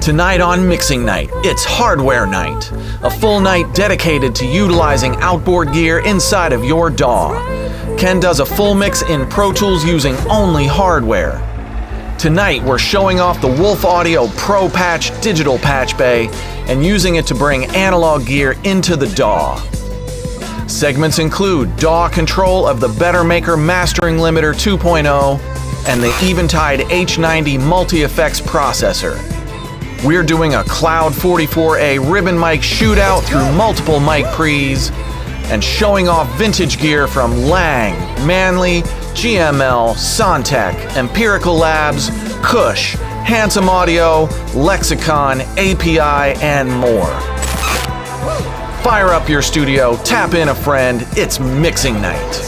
Tonight on Mixing Night, it's Hardware Night, a full night dedicated to utilizing outboard gear inside of your DAW. Ken does a full mix in Pro Tools using only hardware. Tonight, we're showing off the Wolf Audio Pro Patch digital patch bay and using it to bring analog gear into the DAW. Segments include DAW control of the Better Maker Mastering Limiter 2.0 and the Eventide H90 Multi-Effects Processor. We're doing a Cloud 44A ribbon mic shootout through multiple mic pre's and showing off vintage gear from Lang, Manley, GML, SoundCheck, Empirical Labs, Kush, Handsome Audio, Lexicon, API, and more. Fire up your studio, tap in a friend, it's Mixing Night.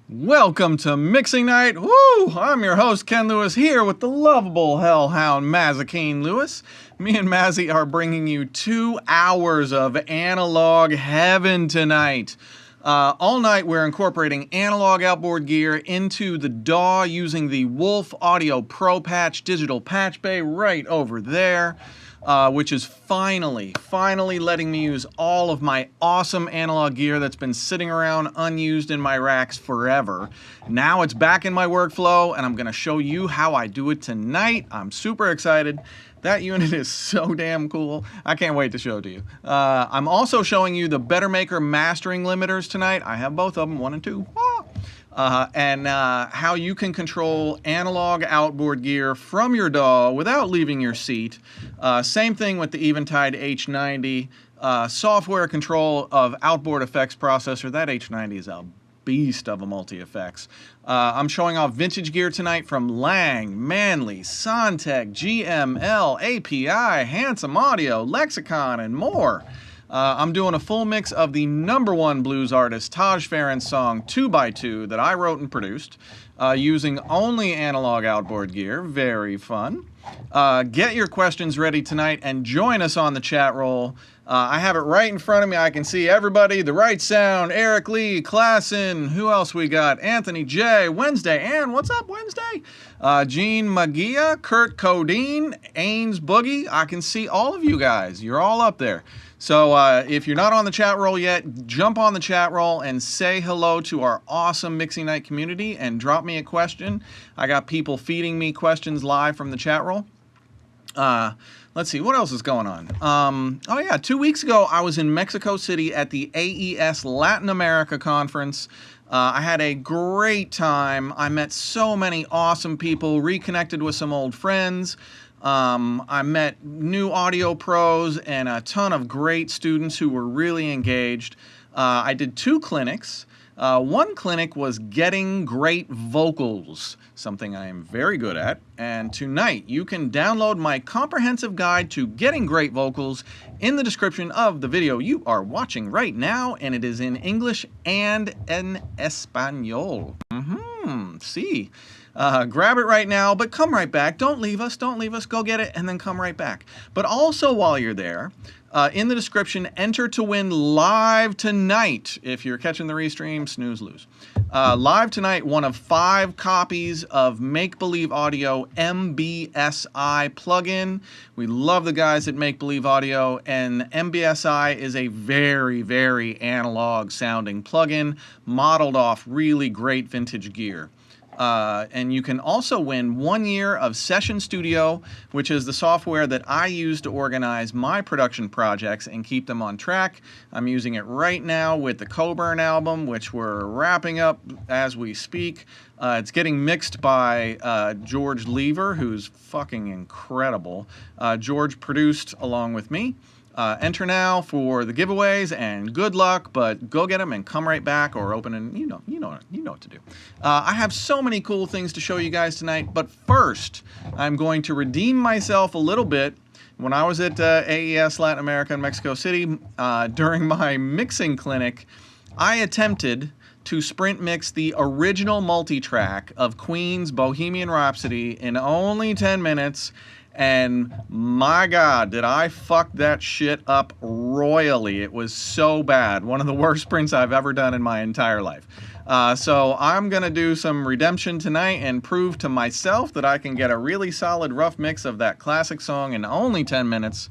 Welcome to Mixing Night. Woo! I'm your host, Ken Lewis, here with the lovable hellhound Mazikeen Lewis. Me and Mazzy are bringing you 2 hours of analog heaven tonight. All night we're incorporating analog outboard gear into the DAW using the Wolf Audio Pro Patch digital patch bay right over there. Which is finally letting me use all of my awesome analog gear that's been sitting around unused in my racks forever. Now it's back in my workflow, and I'm going to show you how I do it tonight. I'm super excited. That unit is so damn cool. I can't wait to show it to you. I'm also showing you the Better Maker Mastering Limiters tonight. I have both of them, 1 and 2. And how you can control analog outboard gear from your DAW without leaving your seat. Same thing with the Eventide H90 software control of outboard effects processor. That H90 is a beast of a multi-effects. I'm showing off vintage gear tonight from Lang, Manley, SoundCheck, GML, API, Handsome Audio, Lexicon, and more. I'm doing a full mix of the #1 blues artist Taj Farron's song 2x2 that I wrote and produced using only analog outboard gear. Very fun. Get your questions ready tonight and join us on the chat roll. I have it right in front of me. I can see everybody. The Right Sound, Eric Lee, Klassen, who else we got? Anthony J, Wednesday, Ann, what's up Wednesday? Gene Magia, Kurt Codine, Ains Boogie. I can see all of you guys. You're all up there. So if you're not on the chat roll yet, jump on the chat roll and say hello to our awesome Mixing Night community and drop me a question. I got people feeding me questions live from the chat roll. Let's see, what else is going on? Oh yeah, 2 weeks ago I was in Mexico City at the AES Latin America conference. I had a great time. I met so many awesome people, reconnected with some old friends. I met new audio pros and a ton of great students who were really engaged. I did 2 clinics. One clinic was getting great vocals, something I am very good at. And tonight you can download my comprehensive guide to getting great vocals in the description of the video you are watching right now, and it is in English and in Espanol. See. Grab it right now, but come right back. Don't leave us. Don't leave us. Go get it and then come right back. But also while you're there, in the description, enter to win live tonight. If you're catching the restream, snooze, lose. Live tonight, one of 5 copies of Make Believe Audio MBSI plugin. We love the guys at Make Believe Audio, and MBSI is a very, very analog sounding plugin modeled off really great vintage gear. And you can also win 1 year of Session Studio, which is the software that I use to organize my production projects and keep them on track. I'm using it right now with the Coburn album, which we're wrapping up as we speak. It's getting mixed by George Lever, who's fucking incredible. George produced along with me. Enter now for the giveaways, and good luck, but go get them and come right back or open and you know what to do. I have so many cool things to show you guys tonight, but first I'm going to redeem myself a little bit. When I was at AES Latin America in Mexico City during my mixing clinic, I attempted to sprint mix the original multi-track of Queen's Bohemian Rhapsody in only 10 minutes. And my God, did I fuck that shit up royally. It was so bad. One of the worst sprints I've ever done in my entire life. So I'm going to do some redemption tonight and prove to myself that I can get a really solid rough mix of that classic song in only 10 minutes.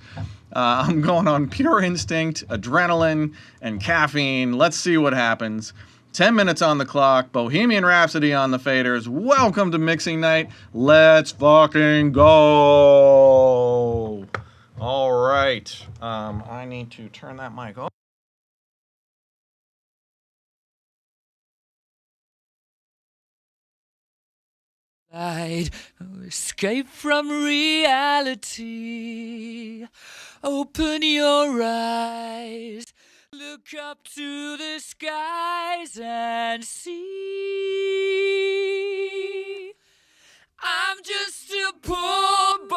I'm going on pure instinct, adrenaline, and caffeine. Let's see what happens. 10 minutes on the clock, Bohemian Rhapsody on the faders. Welcome to Mixing Night. Let's fucking go. All right. I need to turn that mic off. Escape from reality. Open your eyes. Look up to the skies and see. I'm just a poor boy.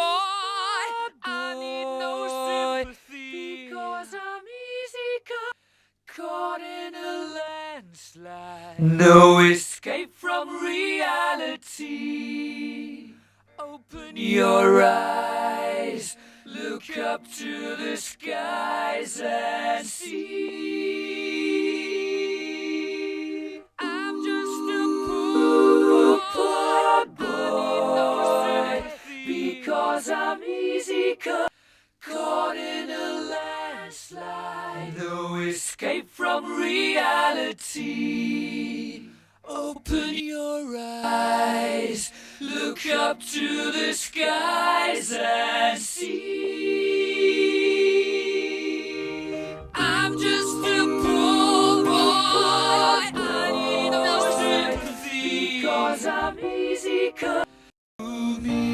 I need no sympathy because I'm easy caught in a landslide. No escape from reality. Open your eyes. Look up to the skies and see. I'm just a poor boy because I'm easy caught in a landslide. No escape from reality. Open your eyes. Look up to the skies and see. I'm just a poor boy. I need no sympathy because I'm easy to me.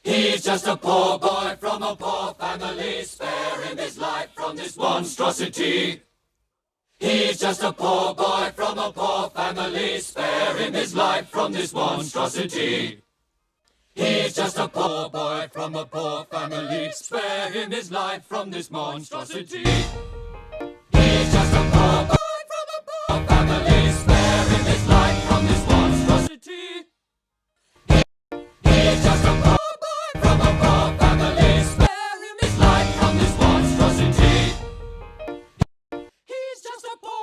He's just a poor boy from a poor family. Spare him his life from this monstrosity. He's just a poor boy from a poor family. Spare him his life from this monstrosity. He's just a poor boy from a poor family. Spare him his life from this monstrosity. He's just a poor boy from a poor family. Spare him his life from this monstrosity. He's just a poor boy from a poor family. Spare him his life from this monstrosity. He's just a poor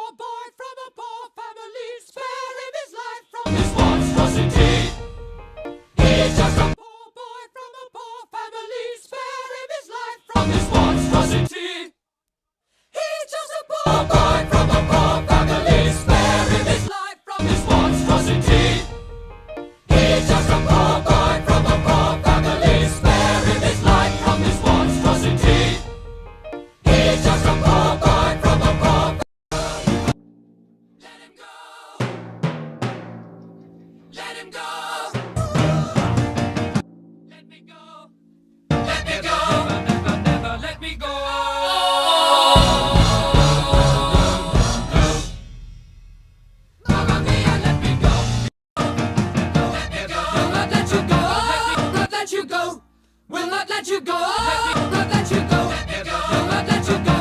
let you go. Never let you go. Never let you go.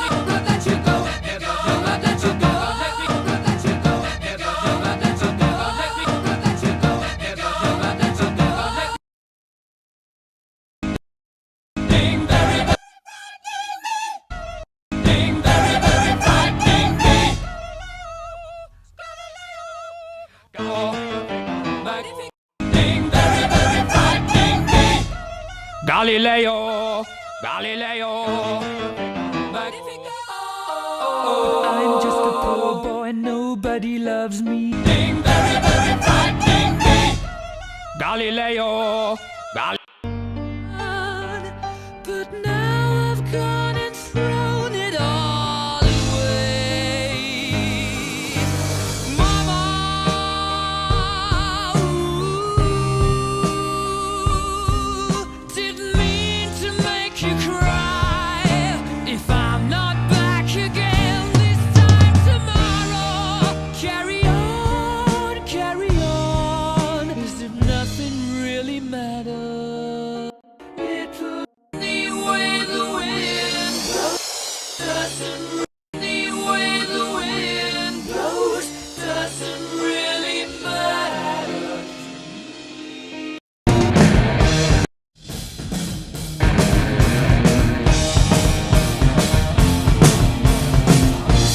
Never let you go. Never let you go. Never let you go. Never let you go. Never let you go. Never let you go. Ding very ding very very frightening me. Ding very very frightening me. Galileo, Galileo. I'm just a poor boy, nobody loves me. Ding very very frightening me. Galileo, Galileo. But now I've gone and thrown it all away. Mama, didn't mean to make you cry. If I'm not back again this time tomorrow, carry on, carry on. Is it nothing really matter? The way the wind blows doesn't the way the wind blows doesn't really matter.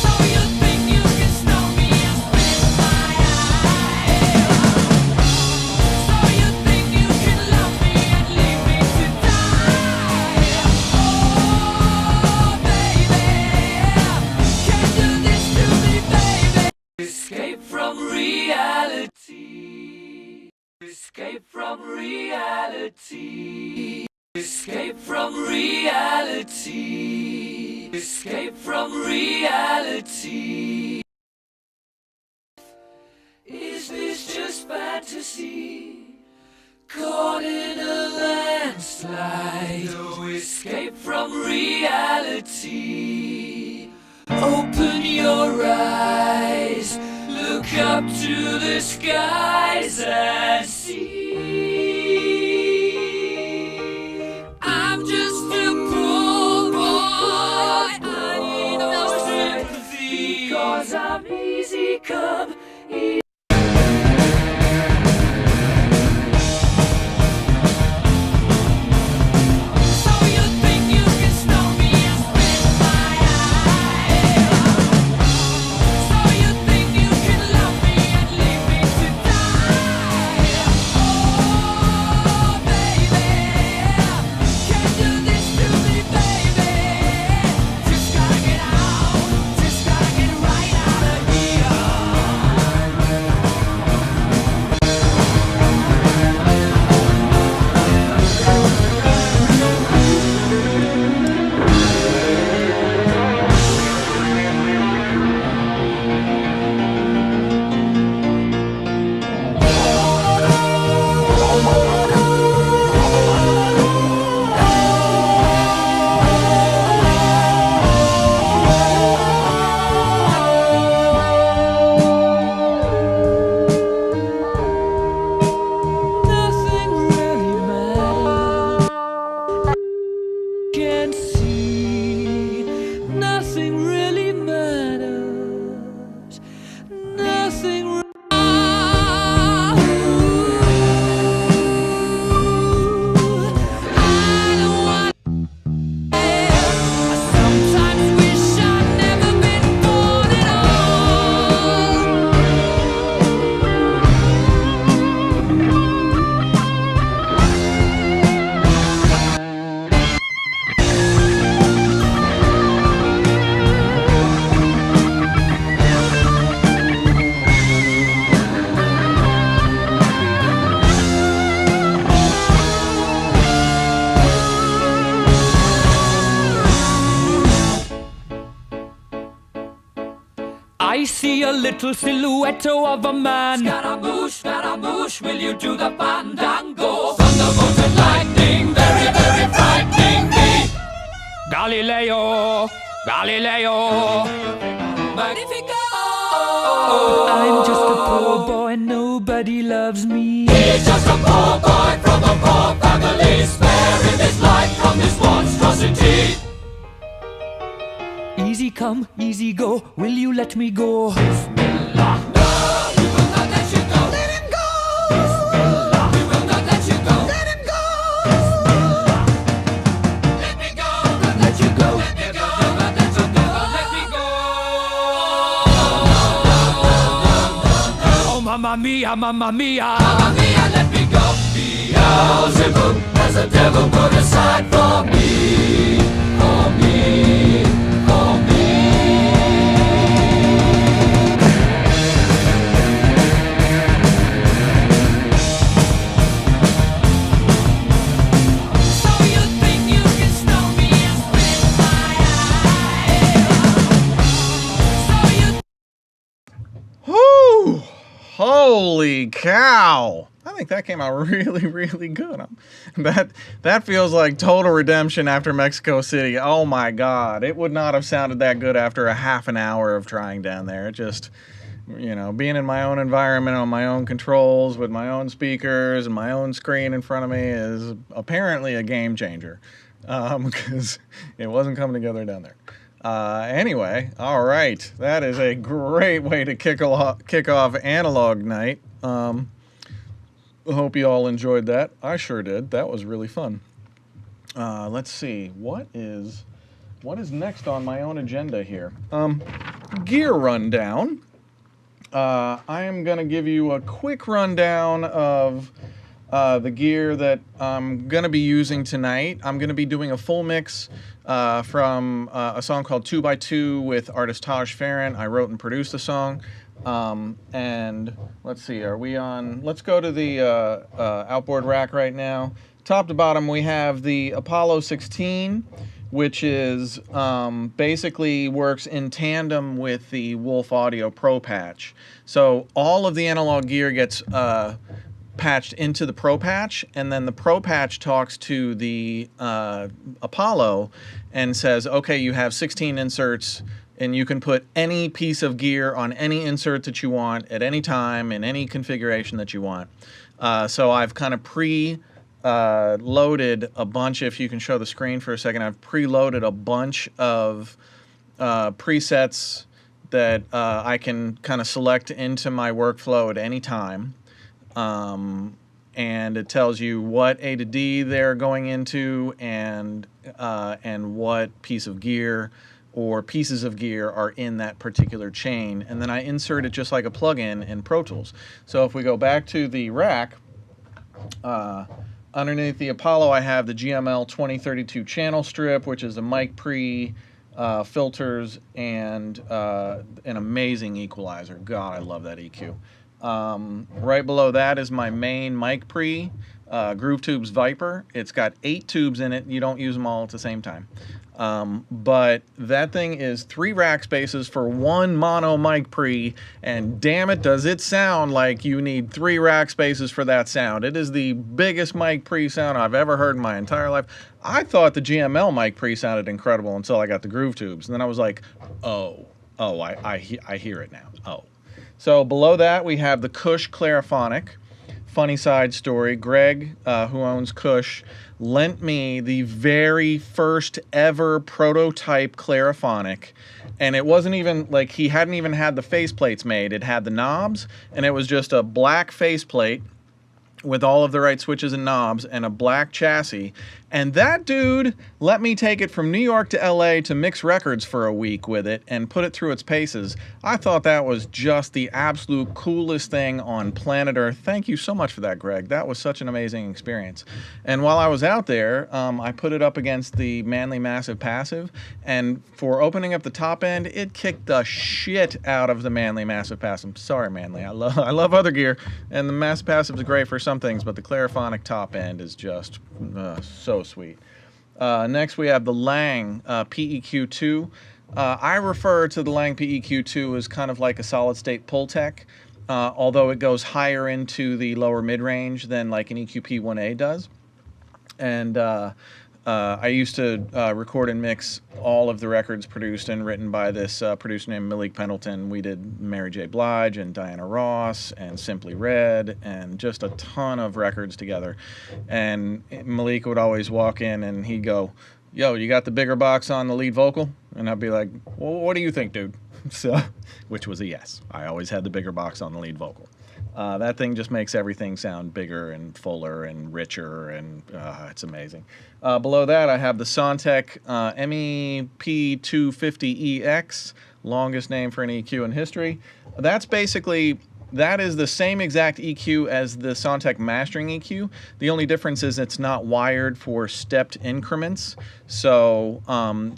So you think you can snow me and split my eye? So you think you can love me and leave me to die? Oh, baby, can't do this to me, baby. Escape from reality. Escape from reality. Escape from reality. Escape from reality. Is this just fantasy? Caught in a landslide. No escape from reality. Open your eyes. Look up to the skies and see. I'm just a poor boy. I need no sympathy. Cause I'm easy come. So you think you can snow me and split my eye? So you think you can love me and leave me to die? Oh, baby, can't do this to me, baby. Just gotta get out, just gotta get right out of here. Nothing really matters. Can't see. Nothing really matters. Nothing. I don't want. I sometimes wish I'd never been born at all. I see a little silhouette of a man. Scaramouche, will you do the fandango? Thunderbolt and lightning, very, very frightening me. Galileo, Galileo. Magnifico. I'm just a poor boy, no nobody loves me. He's just a poor boy from a poor family, sparing his life from this monstrosity. Easy come, easy go, will you let me go? Bismillah, no, we will not let you go. Let him go. Bismillah, we will not let you go. Let him go. Bismillah, let me go. Not let you go. Let me go. Not let you go. Let me go. Oh mamma mia, mamma mia. Mamma mia, let me go. Beelzebub has a devil put aside for me, for me, for me. So you think you can snow me and split my eye? So you Whoo! Holy cow! I think that came out really, really good. That feels like total redemption after Mexico City. Oh my God. It would not have sounded that good after a half an hour of trying down there. It just, being in my own environment, on my own controls, with my own speakers and my own screen in front of me is apparently a game changer. Because it wasn't coming together down there. Anyway, all right. That is a great way to kick off Analog Night. I hope you all enjoyed that. I sure did. That was really fun. Let's see. What is next on my own agenda here? Gear rundown. I am going to give you a quick rundown of the gear that I'm going to be using tonight. I'm going to be doing a full mix from a song called 2x2 with artist Taj Farron. I wrote and produced the song. And let's see, are we on? Let's go to the outboard rack right now. Top to bottom, we have the Apollo 16, which is basically works in tandem with the Wolf Audio Pro patch. So all of the analog gear gets patched into the Pro patch, and then the Pro patch talks to the Apollo and says, okay, you have 16 inserts, and you can put any piece of gear on any insert that you want at any time in any configuration that you want. So I've kind of loaded a bunch. If you can show the screen for a second, I've preloaded a bunch of presets that I can kind of select into my workflow at any time. And it tells you what A to D they're going into and what piece of gear or pieces of gear are in that particular chain, and then I insert it just like a plugin in Pro Tools. So if we go back to the rack, underneath the Apollo I have the GML 2032 channel strip, which is a mic pre, filters, and an amazing equalizer. God, I love that EQ. Right below that is my main mic pre, Groove Tubes Viper. It's got 8 tubes in it. You don't use them all at the same time. But that thing is 3 rack spaces for 1 mono mic pre, and damn it, does it sound like you need 3 rack spaces for that sound. It is the biggest mic pre sound I've ever heard in my entire life. I thought the GML mic pre sounded incredible until I got the Groove Tubes, and then I was like, I hear it now. Oh. So below that we have the Kush Clariphonic. Funny side story, Greg, who owns Kush, lent me the very first ever prototype Clariphonic, and it wasn't even, like, he hadn't even had the faceplates made. It had the knobs, and it was just a black faceplate with all of the right switches and knobs and a black chassis. And that dude let me take it from New York to LA to mix records for a week with it and put it through its paces. I thought that was just the absolute coolest thing on planet Earth. Thank you so much for that, Greg. That was such an amazing experience. And while I was out there, I put it up against the Manley Massive Passive, and for opening up the top end, it kicked the shit out of the Manley Massive Passive. Sorry, Manley. I love other gear, and the Massive Passive is great for some things, but the Clariphonic top end is just so sweet. Next we have the Lang PEQ2. I refer to the Lang PEQ2 as kind of like a solid state Pultec, although it goes higher into the lower mid-range than like an EQP1A does. And I used to record and mix all of the records produced and written by this producer named Malik Pendleton. We did Mary J. Blige and Diana Ross and Simply Red and just a ton of records together. And Malik would always walk in and he'd go, "Yo, you got the bigger box on the lead vocal?" And I'd be like, "Well, what do you think, dude?" So, which was a yes. I always had the bigger box on the lead vocal. That thing just makes everything sound bigger and fuller and richer, and it's amazing. Below that, I have the SoundCheck MEP250EX, longest name for an EQ in history. That is the same exact EQ as the SoundCheck mastering EQ. The only difference is it's not wired for stepped increments. So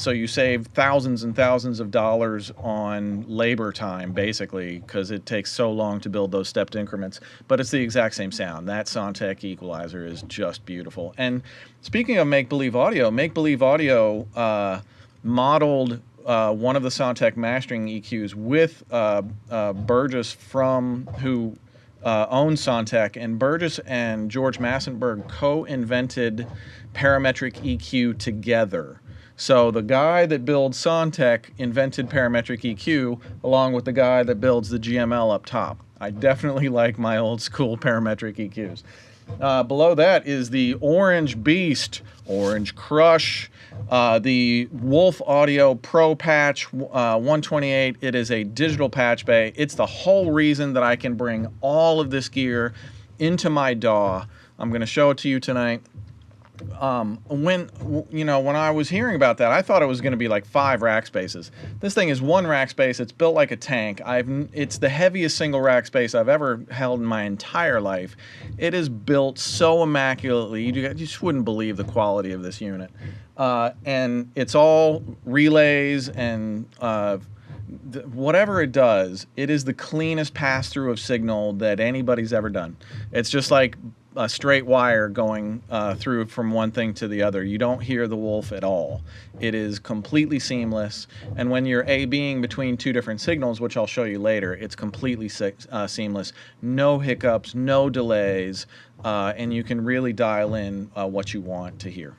you save thousands and thousands of dollars on labor time, basically, because it takes so long to build those stepped increments. But it's the exact same sound. That SoundCheck equalizer is just beautiful. And speaking of Make Believe Audio modeled one of the SoundCheck mastering EQs with Burgess who owns SoundCheck, and Burgess and George Massenburg co-invented parametric EQ together. So the guy that builds SoundCheck invented parametric EQ along with the guy that builds the GML up top. I definitely like my old school parametric EQs. Below that is the Orange Beast, Orange Crush, the Wolf Audio Pro Patch 128. It is a digital patch bay. It's the whole reason that I can bring all of this gear into my DAW. I'm going to show it to you tonight. When I was hearing about that, I thought it was going to be like 5 rack spaces. This thing is 1 rack space. It's built like a tank. It's the heaviest single rack space I've ever held in my entire life. It is built so immaculately. You just wouldn't believe the quality of this unit. And it's all relays and whatever it does, it is the cleanest pass-through of signal that anybody's ever done. It's just like a straight wire going through from one thing to the other. You don't hear the wolf at all. It is completely seamless, and when you're A/Bing between 2 different signals, which I'll show you later, it's completely seamless. No hiccups, no delays, and you can really dial in what you want to hear.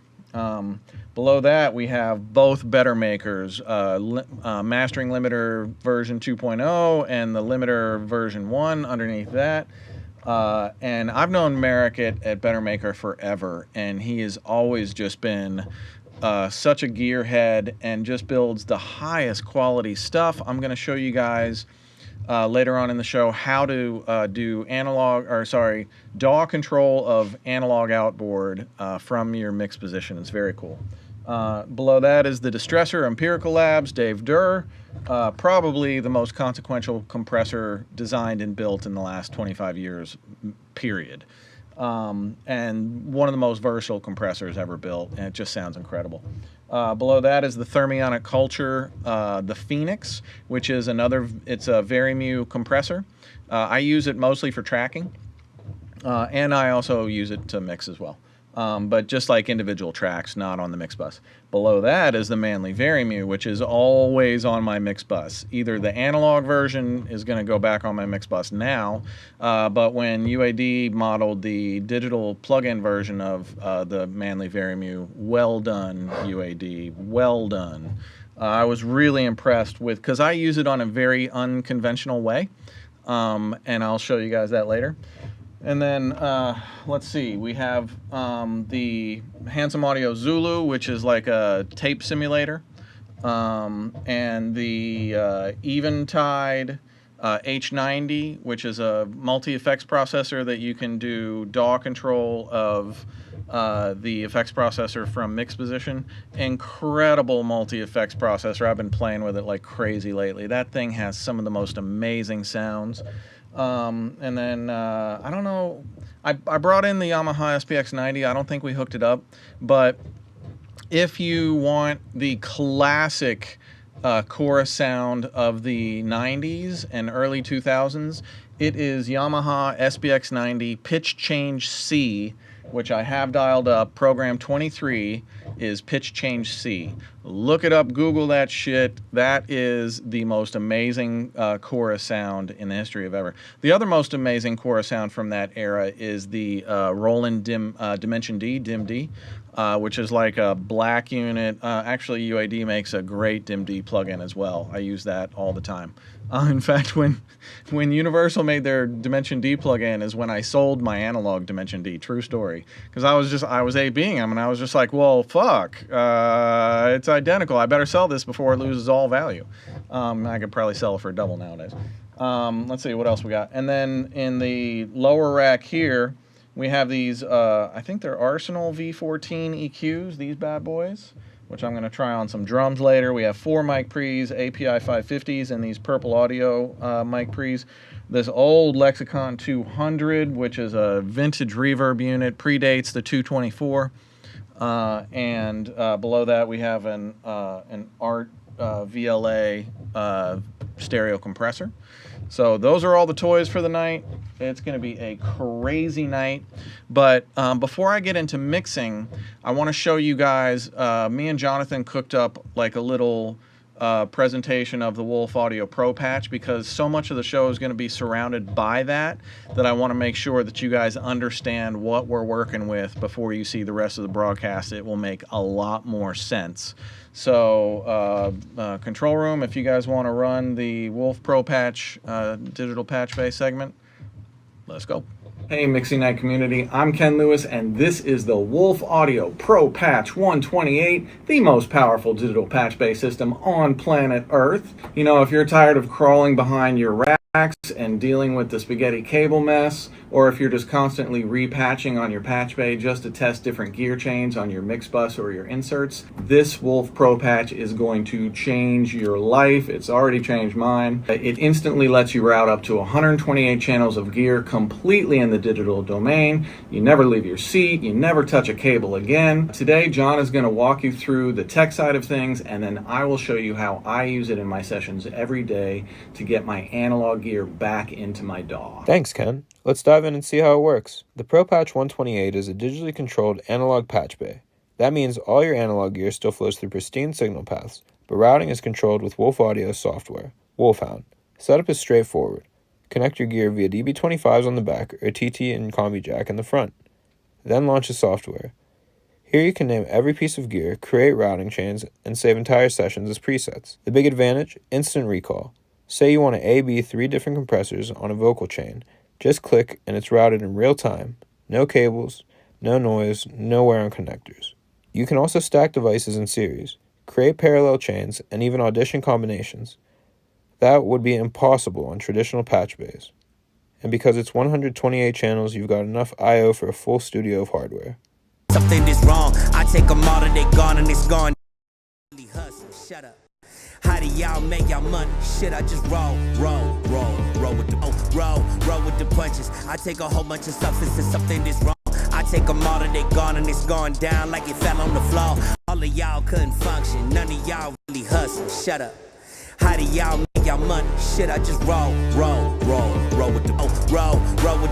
Below that, we have both Better Makers, Mastering Limiter version 2.0 and the Limiter version 1 underneath that. And I've known Merrick at Better Maker forever, and he has always just been such a gearhead and just builds the highest quality stuff. I'm going to show you guys later on in the show how to do DAW control of analog outboard from your mix position. It's very cool. Below that is the Distressor Empirical Labs, Dave Durr, probably the most consequential compressor designed and built in the last 25 years, period. And one of the most versatile compressors ever built, and it just sounds incredible. Below that is the Thermionic Culture, the Phoenix, which is it's a Varimu compressor. I use it mostly for tracking, and I also use it to mix as well. But just like individual tracks, not on the mix bus. Below that is the Manley Varimu, which is always on my mix bus. Either the analog version is going to go back on my mix bus now, but when UAD modeled the digital plug-in version of the Manley Varimu, well done, UAD, well done. I was really impressed with, because I use it on a very unconventional way, and I'll show you guys that later. And then, let's see, we have the Handsome Audio Zulu, which is like a tape simulator, and the Eventide H90, which is a multi-effects processor that you can do DAW control of the effects processor from mix position. Incredible multi-effects processor. I've been playing with it like crazy lately. That thing has some of the most amazing sounds. And then, I don't know, I brought in the Yamaha SPX90. I don't think we hooked it up, but if you want the classic chorus sound of the 90s and early 2000s, it is Yamaha SPX90 Pitch Change C, which I have dialed up. Program 23 is Pitch Change C. Look it up, Google that shit. That is the most amazing chorus sound in the history of ever. The other most amazing chorus sound from that era is the Roland Dimension D, Dim D. which is like a black unit. Actually, UAD makes a great DIMD plugin as well. I use that all the time. In fact, when Universal made their Dimension D plugin is when I sold my analog Dimension D. True story. Because I was A/Bing them, and I was just like, well, fuck, it's identical. I better sell this before it loses all value. I could probably sell it for double nowadays. Let's see what else we got. And then in the lower rack here, we have these, I think they're Arsenal V14 EQs, these bad boys, which I'm going to try on some drums later. We have 4 mic pre's, API 550s, and these Purple Audio mic pre's. This old Lexicon 200, which is a vintage reverb unit, predates the 224. And below that we have an Art VLA stereo compressor. So those are all the toys for the night. It's going to be a crazy night. But before I get into mixing, I want to show you guys, me and Jonathan cooked up like a little presentation of the Wolf Audio Pro patch, because so much of the show is going to be surrounded by that I want to make sure that you guys understand what we're working with before you see the rest of the broadcast. It will make a lot more sense. So control room, if you guys want to run the Wolf Pro patch digital patch bay segment, let's go. Hey Mixing Night community, I'm Ken Lewis, and this is the Wolf Audio Pro Patch 128, the most powerful digital patch bay system on planet Earth. You know, if you're tired of crawling behind your racks and dealing with the spaghetti cable mess, or if you're just constantly repatching on your patch bay just to test different gear chains on your mix bus or your inserts, this Wolf Pro Patch is going to change your life. It's already changed mine. It instantly lets you route up to 128 channels of gear completely in the digital domain. You never leave your seat. You never touch a cable again. Today, John is going to walk you through the tech side of things, and then I will show you how I use it in my sessions every day to get my analog gear back into my DAW. Thanks, Ken. Let's dive in and see how it works. The Pro Patch 128 is a digitally controlled analog patch bay. That means all your analog gear still flows through pristine signal paths, but routing is controlled with Wolf Audio software, Wolfhound. Setup is straightforward. Connect your gear via DB25s on the back or TT and combi jack in the front. Then launch the software. Here you can name every piece of gear, create routing chains, and save entire sessions as presets. The big advantage? Instant recall. Say you want to A/B 3 different compressors on a vocal chain. Just click and it's routed in real time. No cables, no noise, no wear on connectors. You can also stack devices in series, create parallel chains, and even audition combinations. That would be impossible on traditional patch bays. And because it's 128 channels, you've got enough I/O for a full studio of hardware. Something is wrong. I take them all and they gone and it's gone. Hustle, shut up. How do y'all make y'all money? Shit, I just roll with the punches. I take a whole bunch of substance and something is wrong. I take them all and they gone and it's gone down like it fell on the floor. All of y'all couldn't function. None of y'all really hustle. Shut up. How do y'all make y'all money? Shit, I just roll with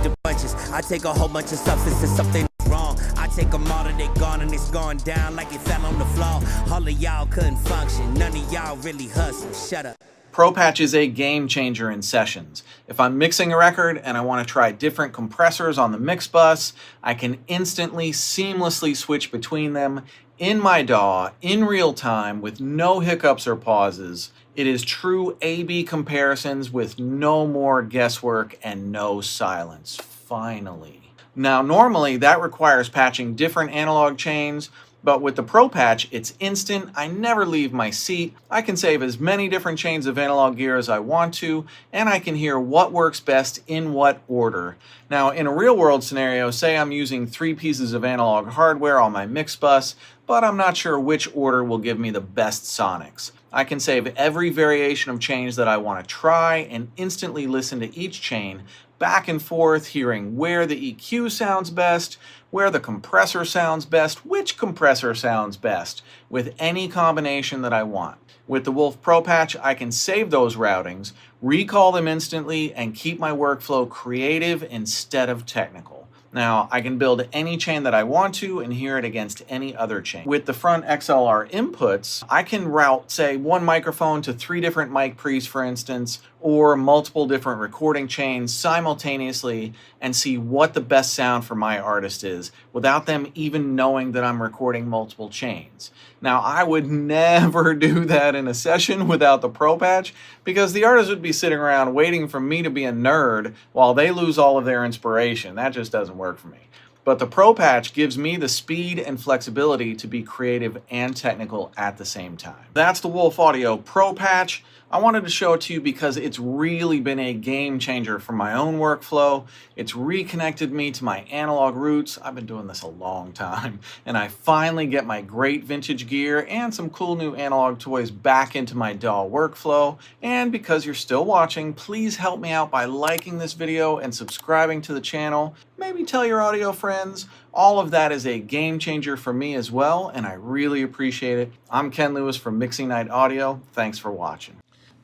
the punches. I take a whole bunch of substance and something is wrong. I take them all and they gone and it's gone down like it fell on the floor. All of y'all couldn't function. None of y'all really hustle. Shut up. Pro Patch is a game changer in sessions. If I'm mixing a record and I want to try different compressors on the mix bus, I can instantly, seamlessly switch between them in my DAW, in real time, with no hiccups or pauses. It is true A/B comparisons with no more guesswork and no silence. Finally. Now, normally that requires patching different analog chains, but with the Pro Patch, it's instant. I never leave my seat. I can save as many different chains of analog gear as I want to, and I can hear what works best in what order. Now, in a real-world scenario, say I'm using 3 pieces of analog hardware on my mix bus, but I'm not sure which order will give me the best sonics. I can save every variation of chains that I want to try and instantly listen to each chain back and forth, hearing where the EQ sounds best, where the compressor sounds best, which compressor sounds best, with any combination that I want. With the Wolf Pro Patch, I can save those routings, recall them instantly, and keep my workflow creative instead of technical. Now, I can build any chain that I want to and hear it against any other chain. With the front XLR inputs, I can route, say, one microphone to 3 different mic pre's, for instance, or multiple different recording chains simultaneously and see what the best sound for my artist is without them even knowing that I'm recording multiple chains. Now, I would never do that in a session without the Pro Patch because the artist would be sitting around waiting for me to be a nerd while they lose all of their inspiration. That just doesn't work for me. But the Pro Patch gives me the speed and flexibility to be creative and technical at the same time. That's the Wolf Audio Pro Patch. I wanted to show it to you because it's really been a game changer for my own workflow. It's reconnected me to my analog roots. I've been doing this a long time, and I finally get my great vintage gear and some cool new analog toys back into my DAW workflow. And because you're still watching, please help me out by liking this video and subscribing to the channel. Maybe tell your audio friends. All of that is a game changer for me as well, and I really appreciate it. I'm Ken Lewis from Mixing Night Audio. Thanks for watching.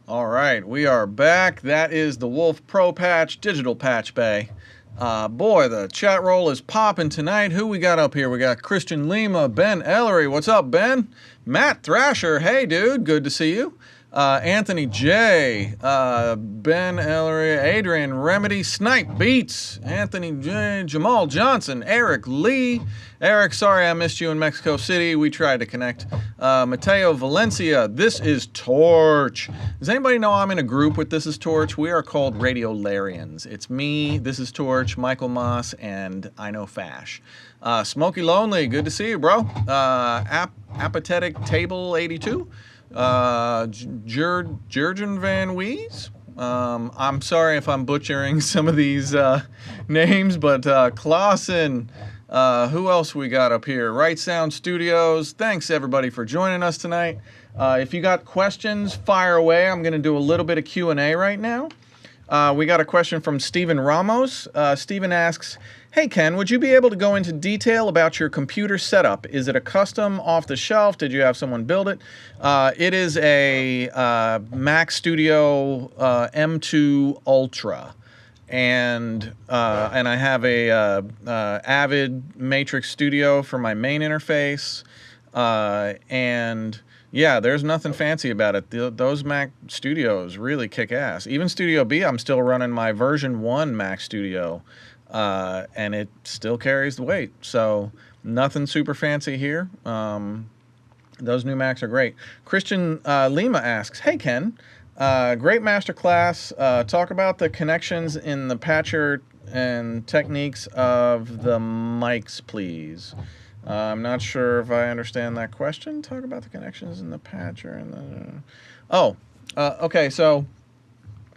All right, we are back. That is the Wolf Pro Patch Digital Patch Bay. Boy, the chat roll is popping tonight. Who we got up here? We got Christian Lima, Ben Ellery. What's up, Ben? Matt Thrasher. Hey, dude. Good to see you. Anthony J, Ben Ellery, Adrian Remedy, Snipe Beats, Anthony J, Jamal Johnson, Eric Lee. Eric, sorry I missed you in Mexico City. We tried to connect. Mateo Valencia, This Is Torch. Does anybody know I'm in a group with This Is Torch? We are called Radiolarians. It's me, This Is Torch, Michael Moss, and I Know Fash. Smokey Lonely, good to see you, bro. Apathetic Table 82. Jurgen Van Wees. I'm sorry if I'm butchering some of these names, but Clausen. Who else we got up here? Right Sound Studios. Thanks everybody for joining us tonight. If you got questions, fire away. I'm going to do a little bit of Q&A right now. We got a question from Steven Ramos. Steven asks, hey Ken, would you be able to go into detail about your computer setup? Is it a custom off the shelf? Did you have someone build it? It is a Mac Studio M2 Ultra. And I have a Avid Matrix Studio for my main interface. And yeah, there's nothing fancy about it. Those Mac Studios really kick ass. Even Studio B, I'm still running my version 1 Mac Studio, and it still carries the weight. So nothing super fancy here. Those new Macs are great. Christian Lima asks, hey Ken, great masterclass. Talk about the connections in the patcher and techniques of the mics, please. I'm not sure if I understand that question. Talk about the connections in the patcher and the... okay, so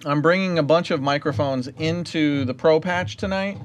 I'm bringing a bunch of microphones into the Pro Patch tonight.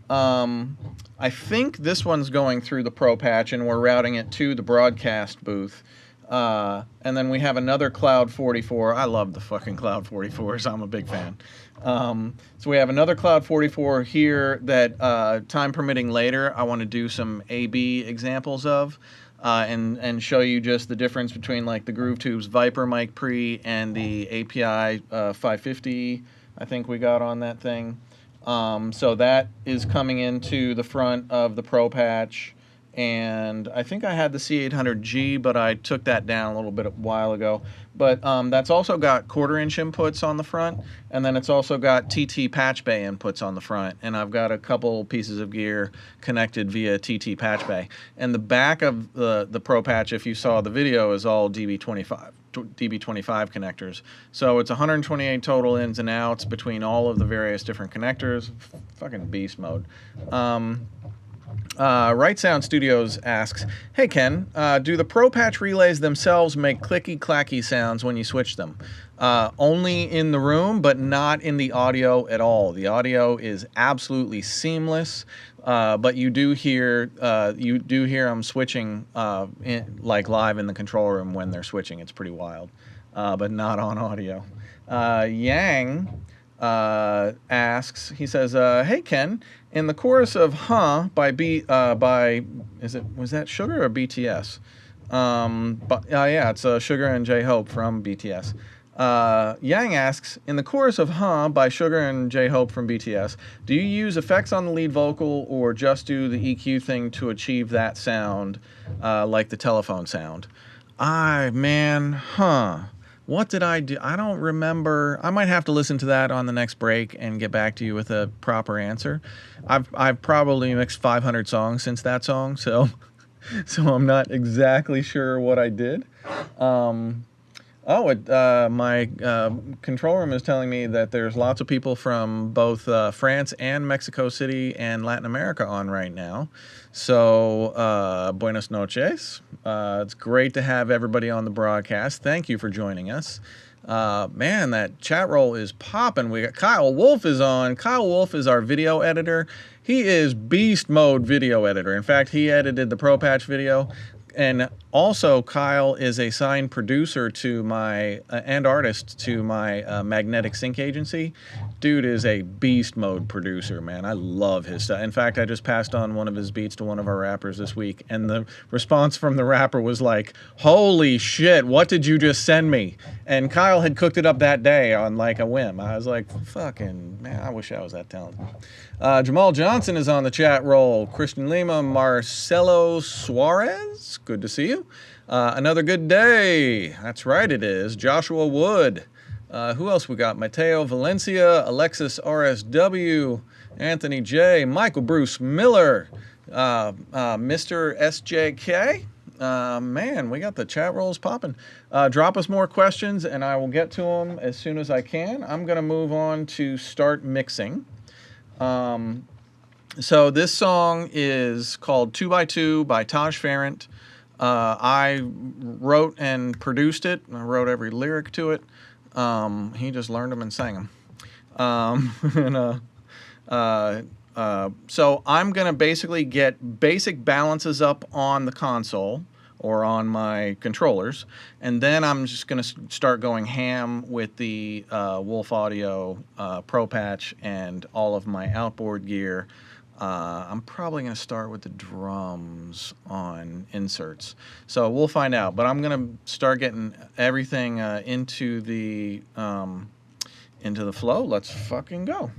I think this one's going through the Pro Patch and we're routing it to the broadcast booth. And then we have another Cloud 44. I love the fucking Cloud 44s. I'm a big fan. So we have another Cloud 44 here that, time permitting later, I want to do some A/B examples of, and show you just the difference between like the GrooveTube's Viper mic pre and the API 550 I think we got on that thing. So that is coming into the front of the Pro Patch. And I think I had the C800G, but I took that down a little bit a while ago. But that's also got 1/4-inch inputs on the front, and then it's also got TT Patch Bay inputs on the front. And I've got a couple pieces of gear connected via TT Patch Bay. And the back of the Pro Patch, if you saw the video, is all DB25 connectors. So it's 128 total ins and outs between all of the various different connectors. Fucking beast mode. Right Sound Studios asks, hey Ken, do the Pro Patch relays themselves make clicky-clacky sounds when you switch them? Only in the room, but not in the audio at all. The audio is absolutely seamless, but you do hear them switching like live in the control room when they're switching. It's pretty wild, but not on audio. Yang asks, he says, hey Ken, in the chorus of "Huh" by was that Sugar or BTS? Yeah, it's Sugar and J-Hope from BTS. Yang asks, in the chorus of "Huh" by Sugar and J-Hope from BTS, do you use effects on the lead vocal or just do the EQ thing to achieve that sound, like the telephone sound? Man, "Huh." What did I do? I don't remember. I might have to listen to that on the next break and get back to you with a proper answer. I've probably mixed 500 songs since that song, so I'm not exactly sure what I did. My control room is telling me that there's lots of people from both France and Mexico City and Latin America on right now. So, buenas noches. It's great to have everybody on the broadcast. Thank you for joining us. Man, that chat roll is popping. We got Kyle Wolf is on. Kyle Wolf is our video editor. He is beast mode video editor. In fact, he edited the Pro Patch video. And also, Kyle is a signed producer to my and artist to my magnetic sync agency. Dude is a beast mode producer, man. I love his stuff. In fact, I just passed on one of his beats to one of our rappers this week, and the response from the rapper was like, "Holy shit, what did you just send me?" And Kyle had cooked it up that day on like a whim. I was like, "Fucking man, I wish I was that talented." Jamal Johnson is on the chat roll. Christian Lima, Marcelo Suarez, good to see you. Another good day. That's right, it is. Joshua Wood. Who else we got? Mateo Valencia, Alexis RSW, Anthony J, Michael Bruce Miller, Mr. SJK. Man, we got the chat rolls popping. Drop us more questions and I will get to them as soon as I can. I'm going to move on to start mixing. So this song is called 2x2 by Taj Farrant. I wrote and produced it. I wrote every lyric to it. He just learned them and sang them. So I'm going to basically get basic balances up on the console or on my controllers, and then I'm just going to start going ham with the Wolf Audio Pro Patch and all of my outboard gear. I'm probably going to start with the drums on inserts. So we'll find out, but I'm going to start getting everything into the flow. Let's fucking go.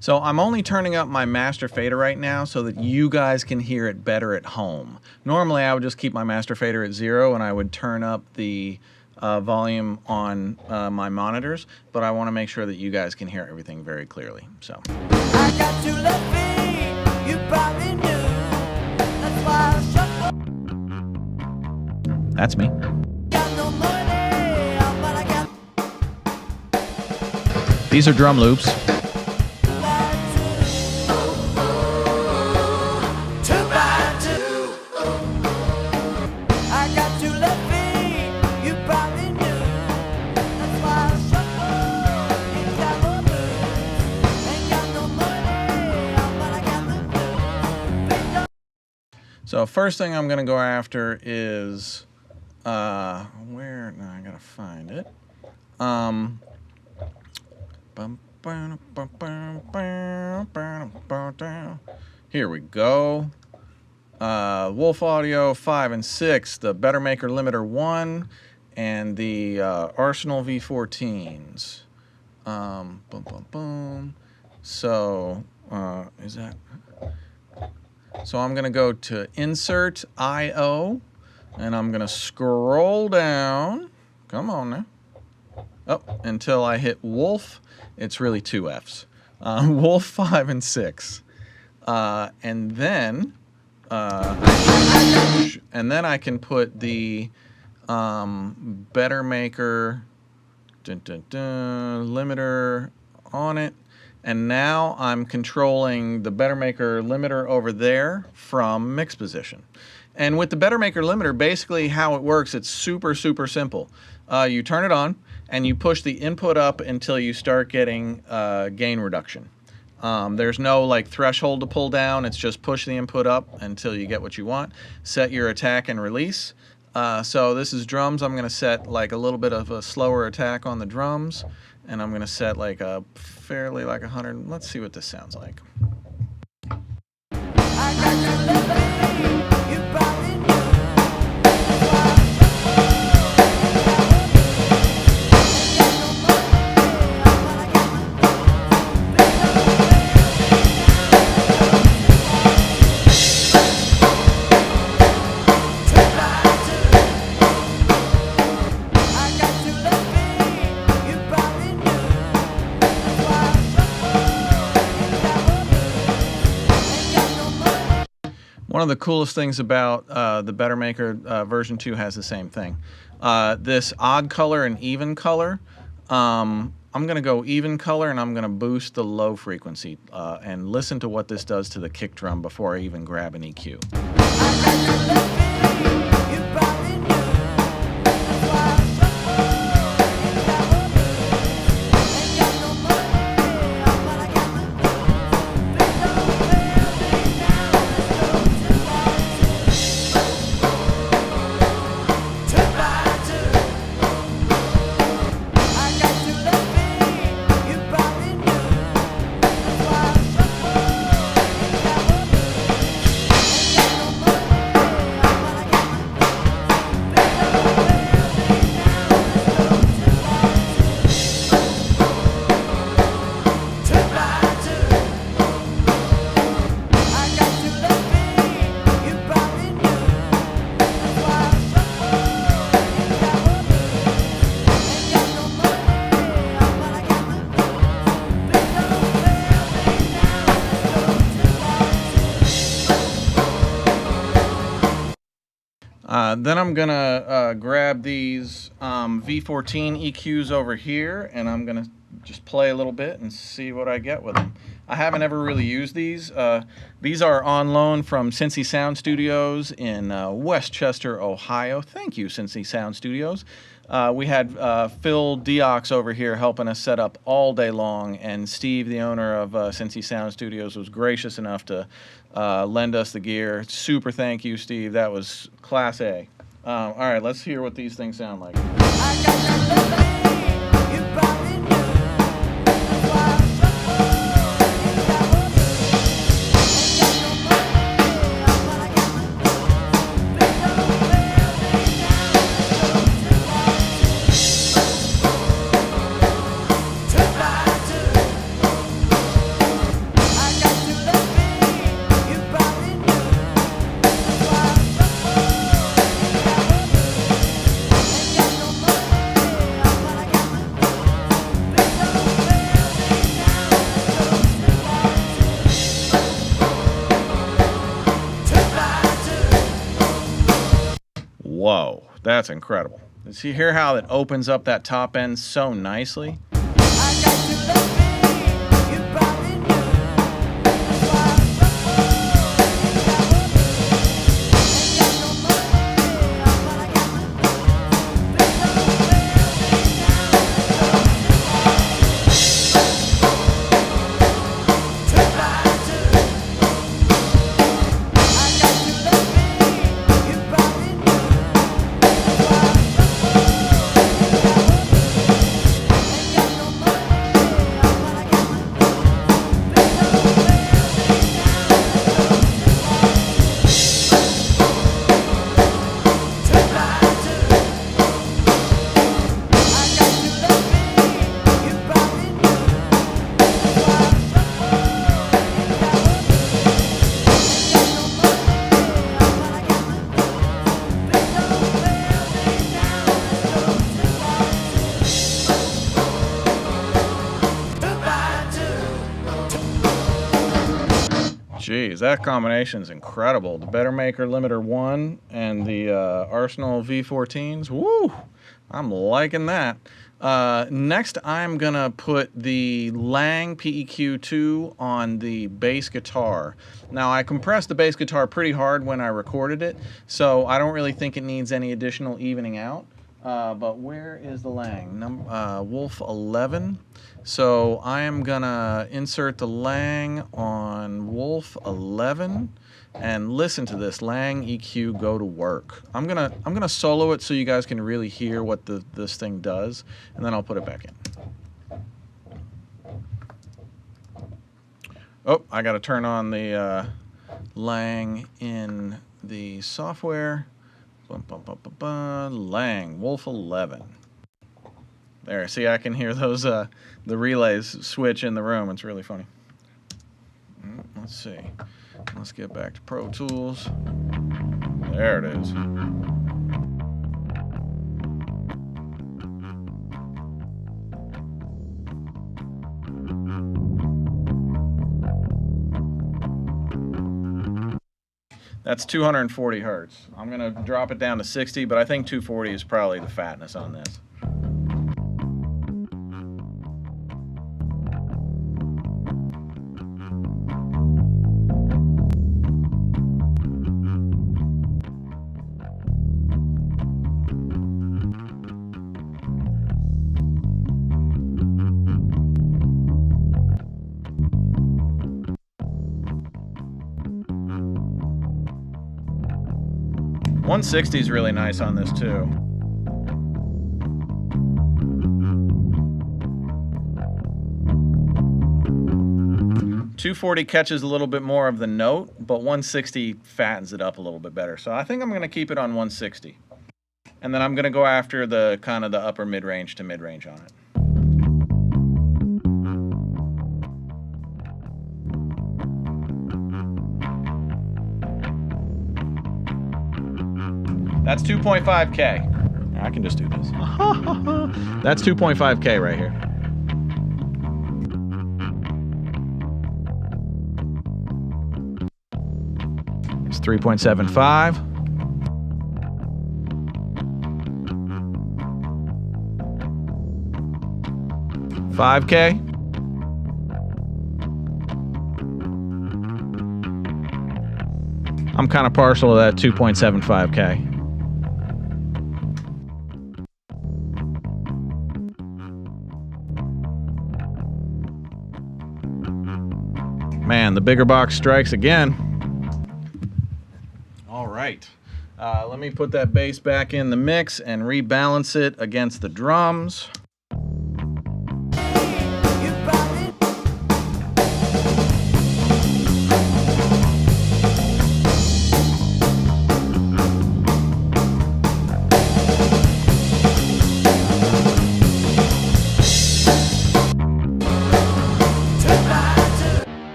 So I'm only turning up my master fader right now so that you guys can hear it better at home. Normally I would just keep my master fader at 0 and I would turn up the volume on my monitors, but I want to make sure that you guys can hear everything very clearly. So. I got you left me, you probably knew. That's why I shuffle. That's me. Got no money, but I got... These are drum loops. So first thing I'm gonna go after is where? No, I gotta find it. Here we go. Wolf Audio 5 and 6, the Better Maker Limiter 1, and the Arsenal V14s. Boom, boom, boom. So is that? So I'm going to go to Insert I/O, and I'm going to scroll down. Come on now. Oh, until I hit Wolf. It's really 2 Fs. Wolf 5 and 6. And then I can put the Better Maker limiter on it. And now I'm controlling the Better Maker limiter over there from mix position. And with the Better Maker limiter, basically how it works, it's super, super simple. You turn it on and you push the input up until you start getting gain reduction. There's no like threshold to pull down. It's just push the input up until you get what you want. Set your attack and release. So this is drums. I'm going to set like a little bit of a slower attack on the drums, and I'm going to set like a fairly like 100. Let's see what this sounds like. One of the coolest things about the Better Maker version 2 has the same thing. This odd color and even color, I'm going to go even color, and I'm going to boost the low frequency and listen to what this does to the kick drum before I even grab an EQ. Then I'm gonna grab these V14 EQs over here, and I'm gonna just play a little bit and see what I get with them. I haven't ever really used these. These are on loan from Cincy Sound Studios in Westchester, Ohio. Thank you, Cincy Sound Studios. We had Phil Deox over here helping us set up all day long, and Steve, the owner of Cincy Sound Studios, was gracious enough to lend us the gear. Super thank you, Steve. That was class A. All right, let's hear what these things sound like. Whoa, that's incredible. Did you hear how it opens up that top end so nicely? Jeez, that combination is incredible. The Better Maker Limiter 1 and the Arsenal V14s. Woo! I'm liking that. Next, I'm going to put the Lang PEQ2 on the bass guitar. Now, I compressed the bass guitar pretty hard when I recorded it, so I don't really think it needs any additional evening out. But where is the Lang? Wolf 11. So I am gonna insert the Lang on Wolf 11, and listen to this. Lang EQ, go to work. I'm gonna solo it so you guys can really hear what this thing does, and then I'll put it back in. Oh, I gotta turn on the Lang in the software. Lang, Wolf 11. There, see, I can hear those, the relays switch in the room. It's really funny. Let's see. Let's get back to Pro Tools. There it is. That's 240 hertz. I'm gonna drop it down to 60, but I think 240 is probably the fatness on this. .160 is really nice on this too. .240 catches a little bit more of the note, but 160 fattens it up a little bit better. So I think I'm going to keep it on 160. And then I'm going to go after the kind of the upper mid-range to mid-range on it. That's 2.5K. I can just do this. That's 2.5K right here. It's 3.75. $5K. I'm kind of partial to that 2.75K. Man, the bigger box strikes again. All right. Let me put that bass back in the mix and rebalance it against the drums.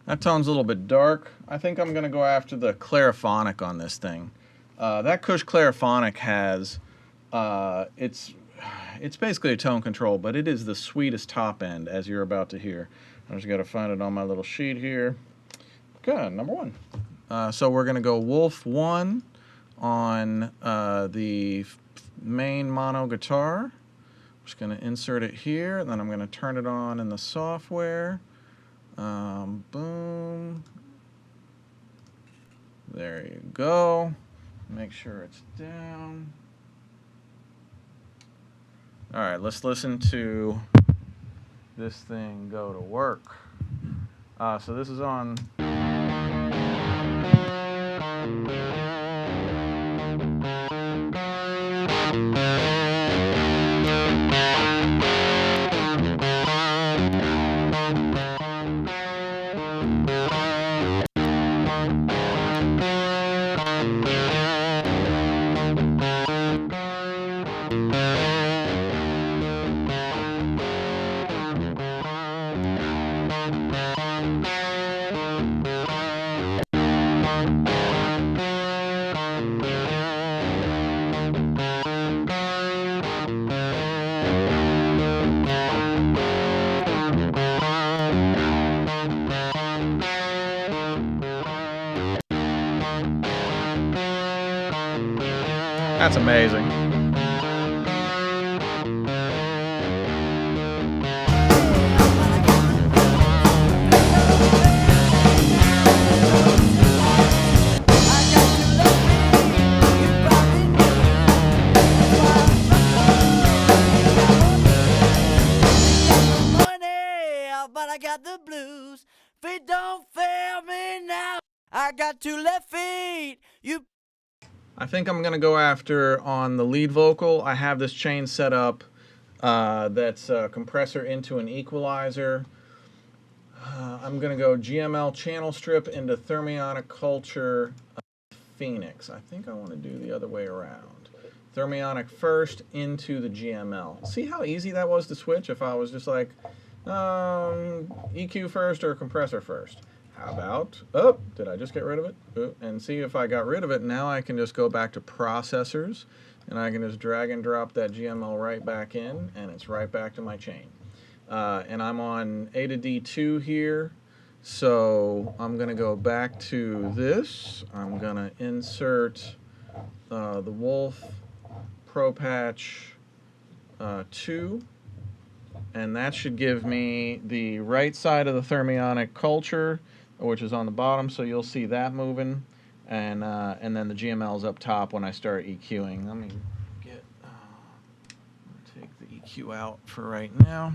That tone's a little bit dark. I think I'm gonna go after the clariphonic on this thing. That Kush clariphonic has, it's basically a tone control, but it is the sweetest top end, as you're about to hear. I just gotta find it on my little sheet here. Good, number one. So we're gonna go Wolf 1 on the main mono guitar. Just gonna insert it here, and then I'm gonna turn it on in the software. Boom. There you go. Make sure it's down. All right, let's listen to this thing go to work. So this is on. That's amazing. got the blues. Feet don't fail me now. I got 2 left feet. I think I'm going to go after on the lead vocal. I have this chain set up that's a compressor into an equalizer. I'm going to go GML channel strip into thermionic culture Phoenix. I think I want to do the other way around. Thermionic first into the GML. See how easy that was to switch if I was just like EQ first or compressor first. How about, oh, did I just get rid of it? Oh, and see if I got rid of it, now I can just go back to processors and I can just drag and drop that GML right back in and it's right back to my chain. And I'm on A to D2 here, so I'm going to go back to this. I'm going to insert the Wolf Pro Patch 2, and that should give me the right side of the thermionic culture, which is on the bottom, so you'll see that moving, and then the GML is up top when I start EQing. Let me get take the EQ out for right now.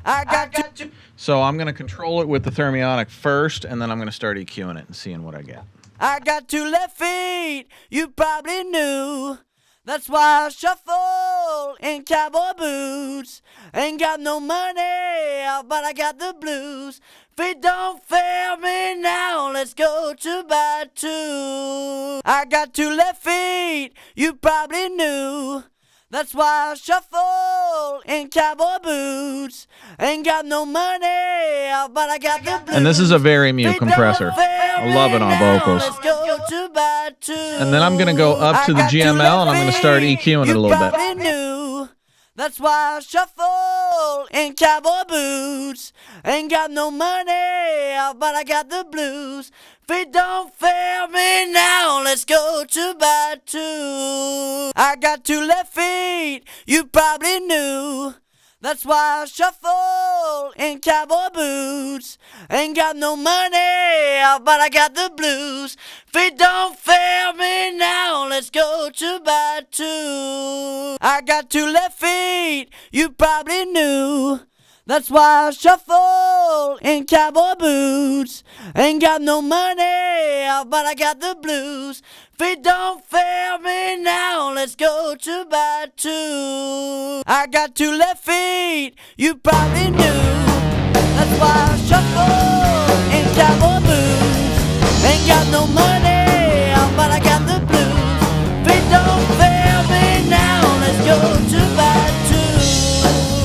I got you. So I'm going to control it with the thermionic first, and then I'm going to start EQing it and seeing what I get. I got 2 left feet. You probably knew. That's why I shuffle in cowboy boots. Ain't got no money, but I got the blues. Feet don't fail me now. Let's go 2 by 2. I got 2 left feet. You probably knew. That's why I shuffle in cowboy boots. Ain't got no money, but I got the blues. And this is a very mute compressor. I love it on vocals. Let's go 2 by 2. And then I'm going to go up to the GML and I'm going to start EQing it a little bit. Knew. That's why I shuffle in cowboy boots. Ain't got no money, but I got the blues. Feet don't fail me now. Let's go 2 by 2. I got 2 left feet. You probably knew. That's why I shuffle in cowboy boots. Ain't got no money, but I got the blues. Feet don't fail me now. Let's go 2 by 2. I got 2 left feet. You probably knew. That's why I shuffle in cowboy boots. Ain't got no money, but I got the blues. Feet don't fail me now. Let's go 2 by 2. I got 2 left feet. You probably knew. That's why I shuffle in cowboy boots. Ain't got no money, but I got the blues. Feet don't fail me now. Let's go 2 by 2.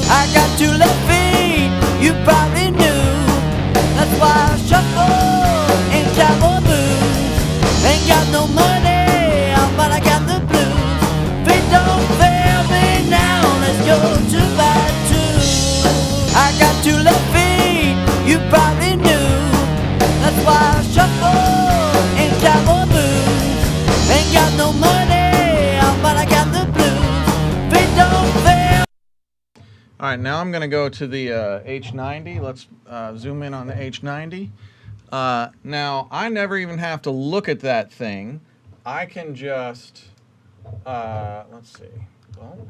I got 2 left feet. You probably knew. That's why I shuffle in cowboy boots. Ain't got no money, but I got the blues. Feet don't fail me now. Let's go 2 by 2. I got 2 left feet. You probably knew. That's why I shuffle in cowboy boots. Ain't got no money, but I got the blues. Feet don't fail. All right, now I'm going to go to the H90. Let's zoom in on the H90. Now, I never even have to look at that thing. I can just, let's see. Well,